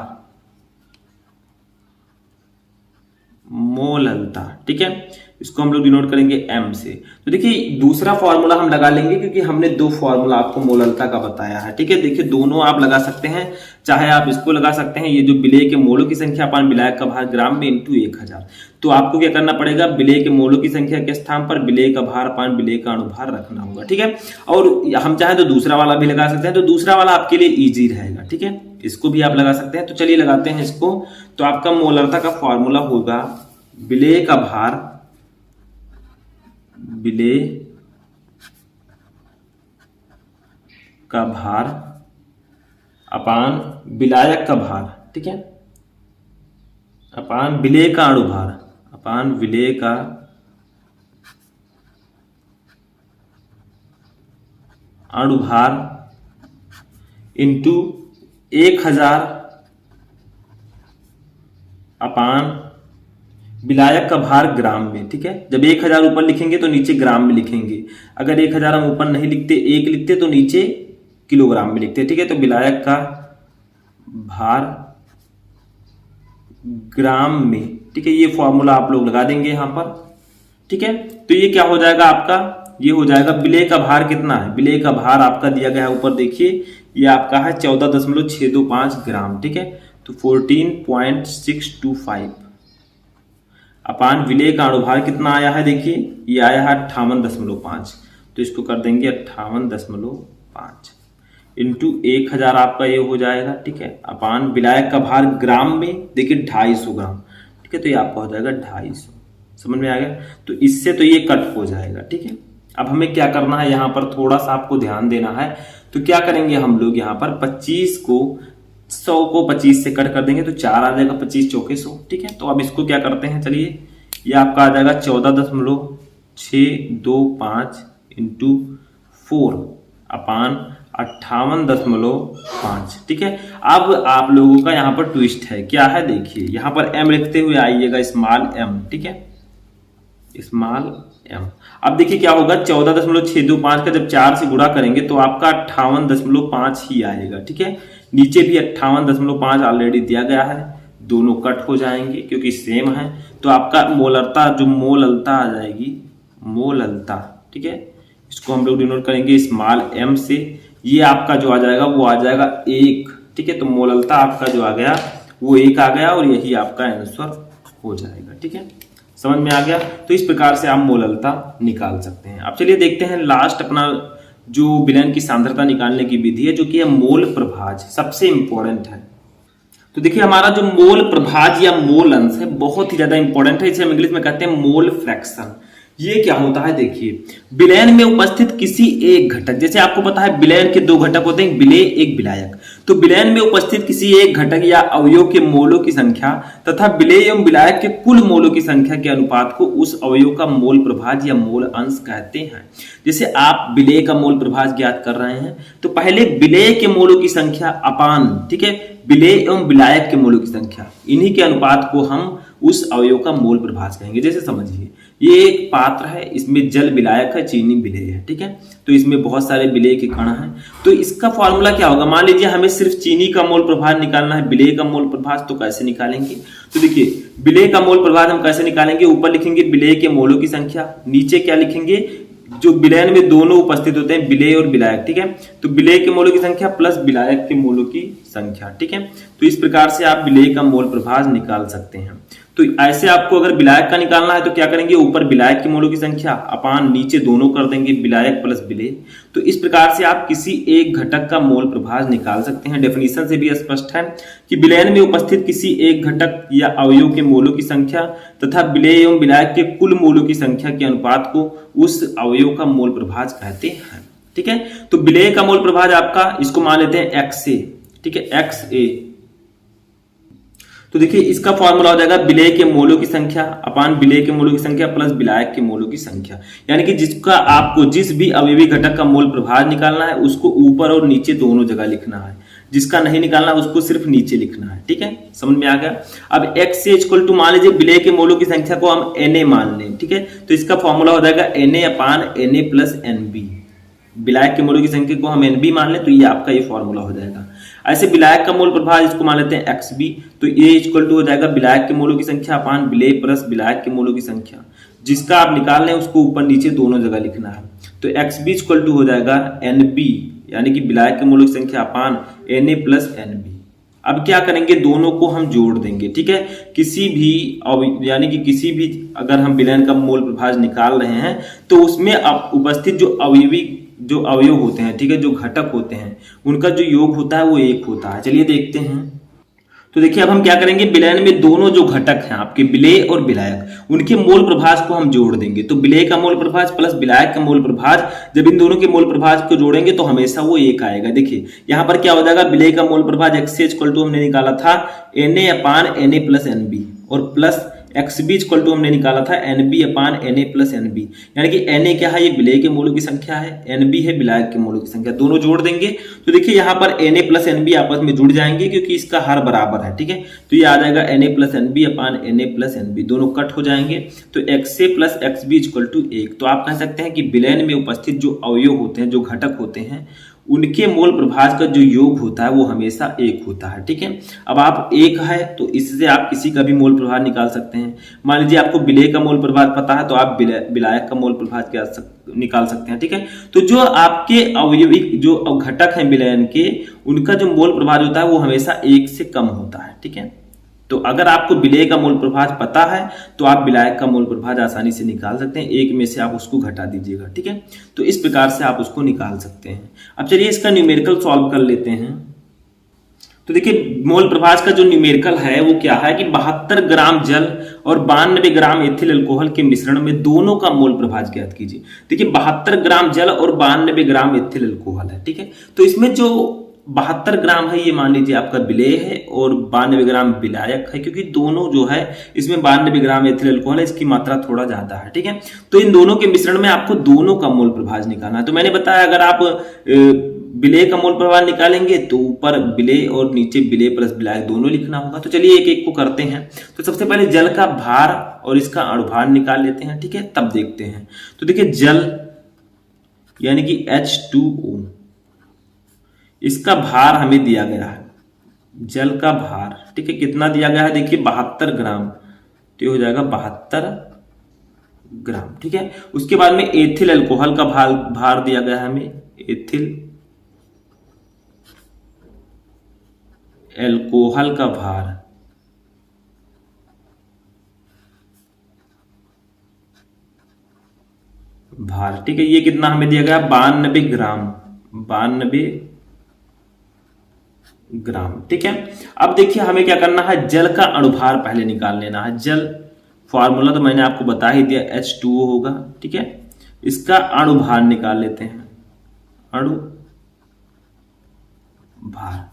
मोललता, ठीक है, इसको हम लोग डिनोट करेंगे m से। तो देखिए दूसरा फॉर्मूला हम लगा लेंगे क्योंकि हमने दो फॉर्मूला आपको मोललता का बताया है, ठीक है। देखिए दोनों आप लगा सकते हैं, चाहे आप इसको लगा सकते हैं, ये जो विलेय के मोलों की संख्या अपान विलायक का भार ग्राम में इंटू 1000, तो आपको क्या करना पड़ेगा, विलेय के मोलों की संख्या के स्थान पर विलेय का भार अपान विलेय का अणुभार रखना होगा, ठीक है। और हम चाहे तो दूसरा वाला भी लगा सकते हैं, तो दूसरा वाला आपके लिए ईजी रहेगा, ठीक है, इसको भी आप लगा सकते हैं। तो चलिए लगाते हैं इसको। तो आपका मोलरता का फॉर्मूला होगा विलेय का भार, विलेय का भार अपान विलायक का भार, ठीक है, अपान विलेय का अणुभार, अपान विलेय का अणुभार इंटू 1000 अपान विलायक का भार ग्राम में, ठीक है। जब 1000 ऊपर लिखेंगे तो नीचे ग्राम में लिखेंगे, अगर 1000 हम ऊपर नहीं लिखते, 1 लिखते तो नीचे किलोग्राम में लिखते, ठीक है। तो विलायक का भार ग्राम में, ठीक है, ये फॉर्मूला आप लोग लगा देंगे यहां पर, ठीक है। तो ये क्या हो जाएगा आपका, ये हो जाएगा विलेय का भार कितना है, विलेय का भार आपका दिया गया है ऊपर, देखिए ये आपका है 14.625 ग्राम, ठीक है। तो 14.625 अपान विलेय का अणुभार कितना आया है, देखिए ये आया है 58.5, तो इसको कर देंगे 58.5 इंटू 1000 आपका ये हो जाएगा, ठीक है, अपान विलायक का भार ग्राम में, देखिए 250 ग्राम, ठीक है, तो ये आपका हो जाएगा 250, समझ में आ गया। तो इससे तो ये कट हो जाएगा, ठीक है। अब हमें क्या करना है, यहाँ पर थोड़ा सा आपको ध्यान देना है। तो क्या करेंगे हम लोग, यहाँ पर 25 को 100 को 25 से कट कर देंगे तो 4 आ जाएगा, 25 चौके 100, ठीक है। तो अब इसको क्या करते हैं, चलिए ये आपका आ जाएगा 14.625 इंटू 4 अपान 58.5, ठीक है। अब आप लोगों का यहाँ पर ट्विस्ट है, क्या है देखिए, यहाँ पर m लिखते हुए आइएगा, स्मॉल m, ठीक है, स्मॉल m। अब देखिए क्या होगा, 14.625 का जब 4 से गुणा करेंगे तो आपका 58.5 ही आएगा, ठीक है। नीचे भी 58.5 ऑलरेडी दिया गया है, दोनों कट हो जाएंगे क्योंकि सेम है। तो आपका मोलरता, जो मोललता आ जाएगी, मोललता, ठीक है, इसको हम लोग डिनोट करेंगे स्मॉल m से, ये आपका जो आ जाएगा वो आ जाएगा 1, ठीक है। तो मोललता आपका जो आ गया वो 1 आ गया और यही आपका आंसर हो जाएगा, ठीक है, समझ में आ गया। तो इस प्रकार से आप मोललता निकाल सकते हैं। अब चलिए देखते हैं लास्ट अपना जो विलयन की सांद्रता निकालने की विधि है, जो कि है मोल प्रभाज, सबसे इंपॉर्टेंट है। तो देखिए हमारा जो मोल प्रभाज या मोल अंश है बहुत ही ज्यादा इंपॉर्टेंट है, इसे हम इंग्लिश में कहते हैं मोल फ्रैक्शन। ये क्या होता है, देखिए विलयन में उपस्थित किसी एक घटक, जैसे आपको पता है विलयन के 2 घटक होते हैं, विलेय एक विलायक, तो विलयन में उपस्थित किसी एक घटक या अवयव के मोलों की संख्या तथा विलेय एवं विलायक के कुल मोलों की संख्या के अनुपात को उस अवयव का मोल प्रभाज या मोल अंश कहते हैं। जैसे आप विलेय का मोल प्रभाज ज्ञात कर रहे हैं तो पहले विलेय के मोलों की संख्या अपान, ठीक है, विलेय एवं विलायक के मोलों की संख्या, इन्हीं के अनुपात को हम उस अवयव का मोल प्रभाज कहेंगे। जैसे समझिए ये एक पात्र है, इसमें जल विलायक है, चीनी विलेय है, ठीक है, तो इसमें बहुत सारे विलेय के कण हैं। तो इसका फॉर्मूला क्या होगा, मान लीजिए हमें सिर्फ चीनी का मोल प्रभाज निकालना है, विलेय का मोल प्रभाज तो कैसे निकालेंगे। तो देखिए विलेय का मोल प्रभाज हम कैसे निकालेंगे, ऊपर लिखेंगे विलेय के मोलों की संख्या, नीचे क्या लिखेंगे, जो विलयन में दोनों उपस्थित होते हैं विलेय और विलायक, ठीक है, तो विलेय के मोलों की संख्या प्लस विलायक के मोलों की संख्या, ठीक है। तो इस प्रकार से आप विलेय का मोल प्रभाज निकाल सकते हैं। तो ऐसे आपको अगर विलायक का निकालना है तो क्या करेंगे, ऊपर विलायक के मोलों की संख्या अपान नीचे दोनों कर देंगे विलायक प्लस विलेय। तो इस प्रकार से आप किसी एक घटक का मोल प्रभाज निकाल सकते हैं। डेफिनेशन से भी स्पष्ट है कि विलयन में उपस्थित किसी एक घटक या अवयव के मोलों की संख्या तथा विलेय एवं विलायक के कुल मोलों की संख्या के अनुपात को उस अवयव का मोल प्रभाज कहते हैं। ठीक है, तो विलेय का मोल प्रभाज आपका इसको मान लेते हैं एक्स ए। ठीक है, एक्स ए। तो देखिए इसका फॉर्मूला हो जाएगा विलेय के मोलों की संख्या अपान विलेय के मोलों की संख्या प्लस विलायक के मोलों की संख्या। यानी कि जिसका आपको जिस भी अवयवी घटक का मोल प्रभाज निकालना है उसको ऊपर और नीचे दोनों जगह लिखना है, जिसका नहीं निकालना उसको सिर्फ नीचे लिखना है। ठीक है, समझ में आ गया। अब x से इक्वल टू मान लीजिए विलेय के मोलों की संख्या को हम Na मान लें। ठीक है, तो इसका फॉर्मूला हो जाएगा Na अपान Na प्लस NB। विलायक के मोलों की संख्या को हम NB मान लें तो ये आपका ये फॉर्मूला हो जाएगा। ऐसे विलायक का मोल प्रभाज इसको मान लेते हैं XB, तो ये इक्वल टू हो जाएगा विलायक के मोलों की संख्या अपान विलेय प्लस विलायक के मोलों की संख्या, जिसका आप निकाल लें उसको ऊपर नीचे दोनों जगह लिखना है। तो XB इक्वल टू हो जाएगा NB यानी कि विलायक के मोलों की संख्या अपान Na प्लस NB। अब क्या करेंगे, दोनों को हम जोड़ देंगे। ठीक है, किसी भी यानी कि किसी भी अगर हम विलयन का मोल प्रभाज निकाल रहे हैं तो उसमें उपस्थित जो अवयव होते हैं, ठीक है, जो घटक होते हैं उनका जो योग होता है वो एक होता है। चलिए देखते हैं। तो देखिए अब हम क्या करेंगे, विलयन में दोनों जो घटक हैं आपके विलेय और विलायक उनके मोल प्रभाज को हम जोड़ देंगे। तो विलेय का मोल प्रभाज प्लस विलायक का मोल प्रभाज, जब इन दोनों के मोल प्रभाज को जोड़ेंगे तो हमेशा वो एक आएगा। देखिए यहाँ पर क्या हो जाएगा, विलेय का मोल प्रभाज एक्स इक्वल टू हमने निकाला था Na अपान Na प्लस NB और प्लस XB इक्वल टू हमने निकाला था NB upon Na plus NB। यानी कि Na क्या है, ये विलेय के मोलों की संख्या है, NB है विलायक के मोलों की संख्या, दोनों जोड़ देंगे। तो देखिए यहाँ पर Na प्लस NB आपस में जुड़ जाएंगे क्योंकि इसका हर बराबर है। ठीक है, तो ये आ जाएगा Na plus NB upon Na plus NB, दोनों कट हो जाएंगे। तो XA plus XB equal to 1। तो आप कह सकते हैं कि विलयन में उपस्थित जो अवयव होते हैं, जो घटक होते हैं, उनके मोल प्रभाज का जो योग होता है वो हमेशा एक होता है। ठीक है, अब आप एक है तो इससे आप किसी का भी मोल प्रभाज निकाल सकते हैं। मान लीजिए आपको विलेय का मोल प्रभाज पता है तो आप विलायक का मोल प्रभाज निकाल सकते हैं। ठीक है, तो जो आपके अवयविक जो घटक हैं विलयन के, उनका जो मोल प्रभाज होता है वो हमेशा एक से कम होता है। ठीक है, तो अगर आपको विलेय का मोल प्रभाज पता है तो आप विलायक का मोल प्रभाज आसानी से निकाल सकते हैं, एक में से आप उसको घटा दीजिएगा। ठीक है, तो इस प्रकार से आप उसको निकाल सकते हैं। अब चलिए इसका न्यूमेरिकल सॉल्व कर लेते हैं। तो देखिए मोल प्रभाज का जो न्यूमेरिकल है वो क्या है कि 72 ग्राम जल और 92 ग्राम एथिल अल्कोहल के मिश्रण में दोनों का मोल प्रभाज ज्ञात कीजिए। देखिए 72 ग्राम जल और 92 ग्राम एथिल अल्कोहल है। ठीक है, तो इसमें जो 72 ग्राम है ये मान लीजिए आपका विलेय है और 92 ग्राम विलायक है, क्योंकि दोनों जो है इसमें 92 ग्राम एथिल अल्कोहल है, इसकी मात्रा थोड़ा ज्यादा है। ठीक है, तो इन दोनों के मिश्रण में आपको दोनों का मोल प्रभाज निकालना है। तो मैंने बताया अगर आप विलेय का मोल प्रभाज निकालेंगे तो ऊपर विलेय और नीचे विलेय प्लस विलायक दोनों लिखना होगा। तो चलिए एक एक को करते हैं। तो सबसे पहले जल का भार और इसका अणुभार निकाल लेते हैं। ठीक है, तब देखते हैं। तो देखिए जल यानी कि H2O, इसका भार हमें दिया गया है, जल का भार। ठीक है, कितना दिया गया है, देखिए 72 ग्राम, तो ये हो जाएगा 72 ग्राम। ठीक है, उसके बाद में एथिल अल्कोहल का भार दिया गया है हमें, एथिल अल्कोहल का भार ठीक है, ये कितना हमें दिया गया, 92 ग्राम, 92 ग्राम। ठीक है, अब देखिए हमें क्या करना है, जल का अणुभार पहले निकाल लेना है। जल फॉर्मूला तो मैंने आपको बता ही दिया, H2O होगा। ठीक है, इसका अणुभार निकाल लेते हैं, अणुभार।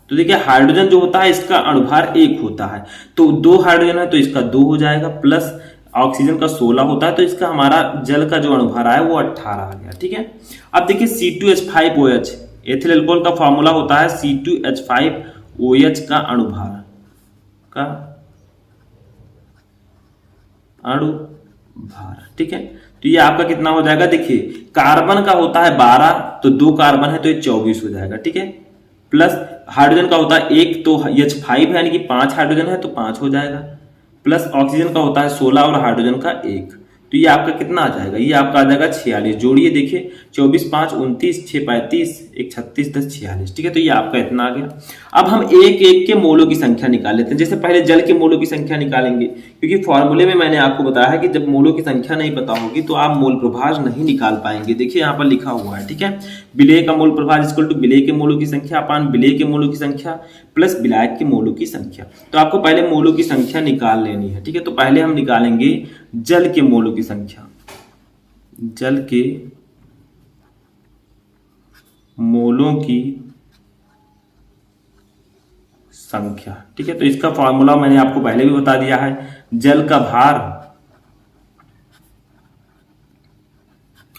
तो देखिए हाइड्रोजन जो होता है इसका अणुभार 1 होता है, तो 2 हाइड्रोजन है तो इसका 2 हो जाएगा, प्लस ऑक्सीजन का 16 होता है, तो इसका हमारा जल का जो अणुभार है वो 18 आ गया। ठीक है, अब देखिए C2H5OH, एथिल अल्कोहल का फॉर्मूला होता है C2H5OH का अणुभार ठीक है, तो ये आपका कितना हो जाएगा, देखिए कार्बन का होता है 12, तो 2 कार्बन है तो ये 24 हो जाएगा। ठीक है, प्लस हाइड्रोजन का होता है 1, तो H5 है यानी कि 5 हाइड्रोजन है तो 5 हो जाएगा, प्लस ऑक्सीजन का होता है 16 और हाइड्रोजन का 1, तो ये आपका कितना आ जाएगा, ये आपका आ जाएगा 46। जोड़िए देखिए 24 5 29, 6 35, 1 36, 10 46। ठीक है, तो ये आपका इतना आ गया। अब हम एक एक के मोलों की संख्या निकाल लेते हैं। जैसे पहले जल के मोलों की संख्या निकालेंगे, क्योंकि फॉर्मूले में मैंने आपको बताया है कि जब मोलों की संख्या नहीं पता होगी तो आप मोल प्रभाज नहीं निकाल पाएंगे। देखिए यहाँ पर लिखा हुआ है, ठीक है, विलेय का मोल प्रभाज इक्वल टू विलेय के मोलों की संख्या अपान विलेय के मोलों की संख्या प्लस विलायक के मोलों की संख्या। तो आपको पहले मोलों की संख्या निकाल लेनी है। ठीक है, तो पहले हम निकालेंगे जल के मोलों की संख्या। जल के मोलों की संख्या। ठीक है, तो इसका फॉर्मूला मैंने आपको पहले भी बता दिया है। जल का भार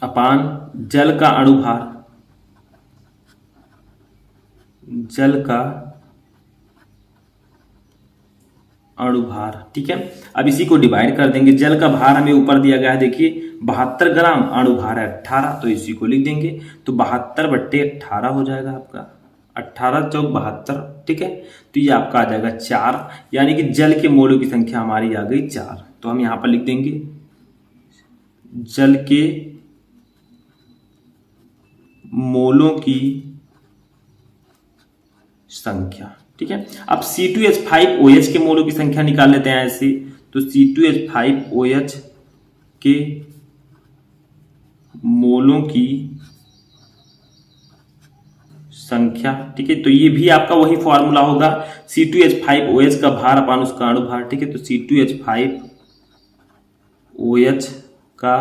अपान जल का अणुभार, जल का अणुभार। ठीक है, अब इसी को डिवाइड कर देंगे। जल का भार हमें ऊपर दिया गया है, देखिए 72 ग्राम, अणुभार है 18, तो इसी को लिख देंगे। तो 72/18 हो जाएगा आपका, 18 चौक 72। ठीक है, तो ये आपका आ जाएगा 4, यानी कि जल के मोलों की संख्या हमारी आ गई 4। तो हम यहां पर लिख देंगे जल के मोलों की संख्या। ठीक है, अब C2H5OH के मोलों की संख्या निकाल लेते हैं ऐसे। तो C2H5OH के मोलों की संख्या। ठीक है, तो ये भी आपका वही फॉर्मूला होगा, C2H5OH का भार अपान उसका अणुभार। ठीक है, तो C2H5OH का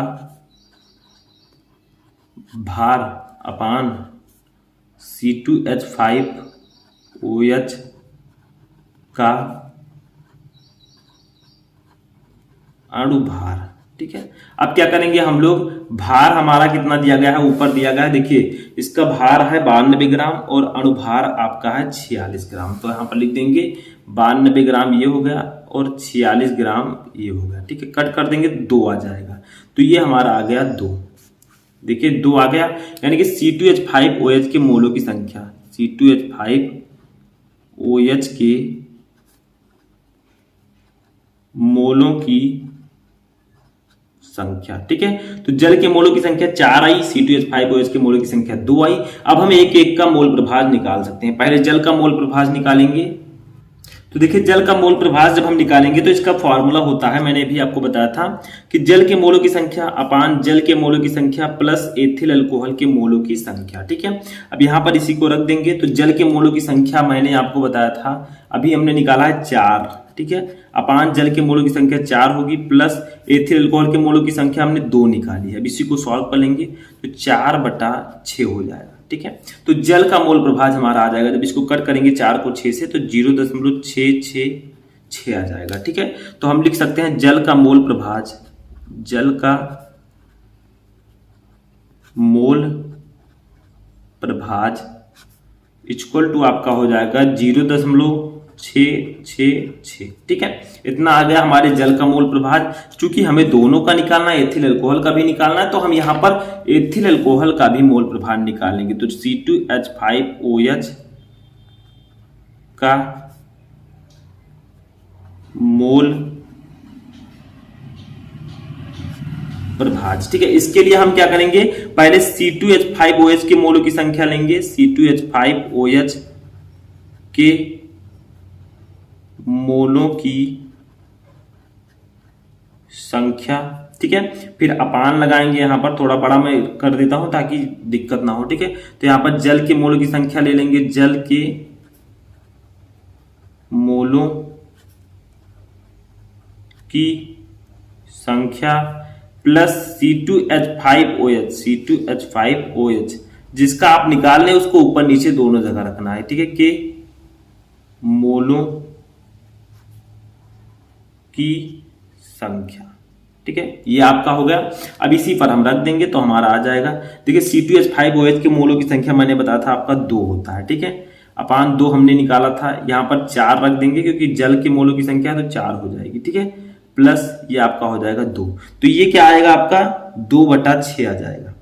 भार अपान C2H5OH का अणुभार। ठीक है, अब क्या करेंगे हम लोग, भार हमारा कितना दिया गया है, ऊपर दिया गया है, देखिए इसका भार है 92 ग्राम और अणुभार आपका है 46 ग्राम। तो यहां पर लिख देंगे 92 ग्राम ये हो गया और 46 ग्राम ये हो गया। ठीक है, कट कर देंगे 2 आ जाएगा, तो ये हमारा आ गया 2। देखिए 2 आ गया, यानी कि C2H5OH के मोलों की संख्या, C2H5OH के मोलों की संख्या। ठीक है, तो जल के मोलों की संख्या 4 आई, C2H5OH के मोलों की संख्या 2 आई। अब हम एक एक का मोल प्रभाज निकाल सकते हैं। पहले जल का मोल प्रभाज निकालेंगे। तो देखिए जल का मोल प्रभाज जब हम निकालेंगे तो इसका फॉर्मूला होता है, मैंने भी आपको बताया था कि जल के मोलों की संख्या अपान जल के मोलों की संख्या प्लस एथिल अल्कोहल के मोलों की संख्या। ठीक है, अब यहां पर इसी को रख देंगे। तो जल के मोलों की संख्या मैंने आपको बताया था, अभी हमने निकाला है 4। ठीक है, अपान जल के मोलों की संख्या 4 होगी प्लस एथिल अल्कोहल के मोलों की संख्या हमने 2 निकाली है। अब इसी को सॉल्व कर लेंगे तो 4/6 हो जाएगा। ठीक है, तो जल का मोल प्रभाज हमारा आ जाएगा, जब इसको कट करेंगे 4 को 6 से तो 0.666 आ जाएगा। ठीक है, तो हम लिख सकते हैं जल का मोल प्रभाज, जल का मोल प्रभाज इक्वल टू आपका हो जाएगा 0.666। ठीक है, इतना आ गया हमारे जल का मोल प्रभाज। चूंकि हमें दोनों का निकालना है, एथिल अल्कोहल का भी निकालना है, तो हम यहां पर एथिल अल्कोहल का भी मोल प्रभाज निकालेंगे। तो C2H5OH का मोल प्रभाज। ठीक है, इसके लिए हम क्या करेंगे, पहले C2H5OH के मोलों की संख्या लेंगे, C2H5OH के मोलों की संख्या। ठीक है, फिर अपान लगाएंगे, यहां पर थोड़ा बड़ा मैं कर देता हूं ताकि दिक्कत ना हो। ठीक है, तो यहां पर जल के मोलों की संख्या ले लेंगे, जल के मोलों की संख्या प्लस C2H5OH जिसका आप निकाल लें उसको ऊपर नीचे दोनों जगह रखना है। ठीक है, के मोलों की संख्या। ठीक है, ये आपका हो गया। अब इसी पर हम रख देंगे तो हमारा आ जाएगा। देखिए C2H5OH के मोलों की संख्या मैंने बताया था आपका 2 होता है। ठीक है, अपान 2 हमने निकाला था, यहां पर 4 रख देंगे क्योंकि जल के मोलों की संख्या तो 4 हो जाएगी। ठीक है, प्लस ये आपका हो जाएगा 2, तो ये क्या आएगा आपका 2/6 आ जाएगा,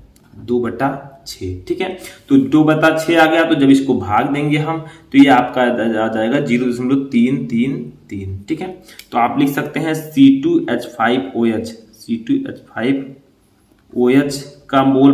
2/6। ठीक है, तो 2/6 आ गया, तो जब इसको भाग देंगे हम तो ये आपका आ जाएगा 0.333। ठीक है, तो आप लिख सकते हैं C2H5OH C2H5OH का मोल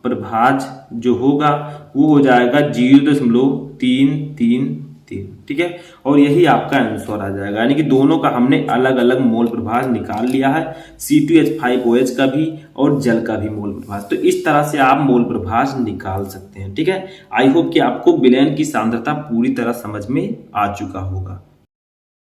प्रभाज जो होगा वो हो जाएगा 0.333, ठीक है। और यही आपका आंसर आ जाएगा, यानी कि दोनों का हमने अलग अलग मोल प्रभाज निकाल लिया है, C2H5OH का भी और जल का भी मोल प्रभाज। तो इस तरह से आप मोल प्रभाज निकाल सकते हैं, ठीक है। आई होप कि आपको विलयन की सांद्रता पूरी तरह समझ में आ चुका होगा।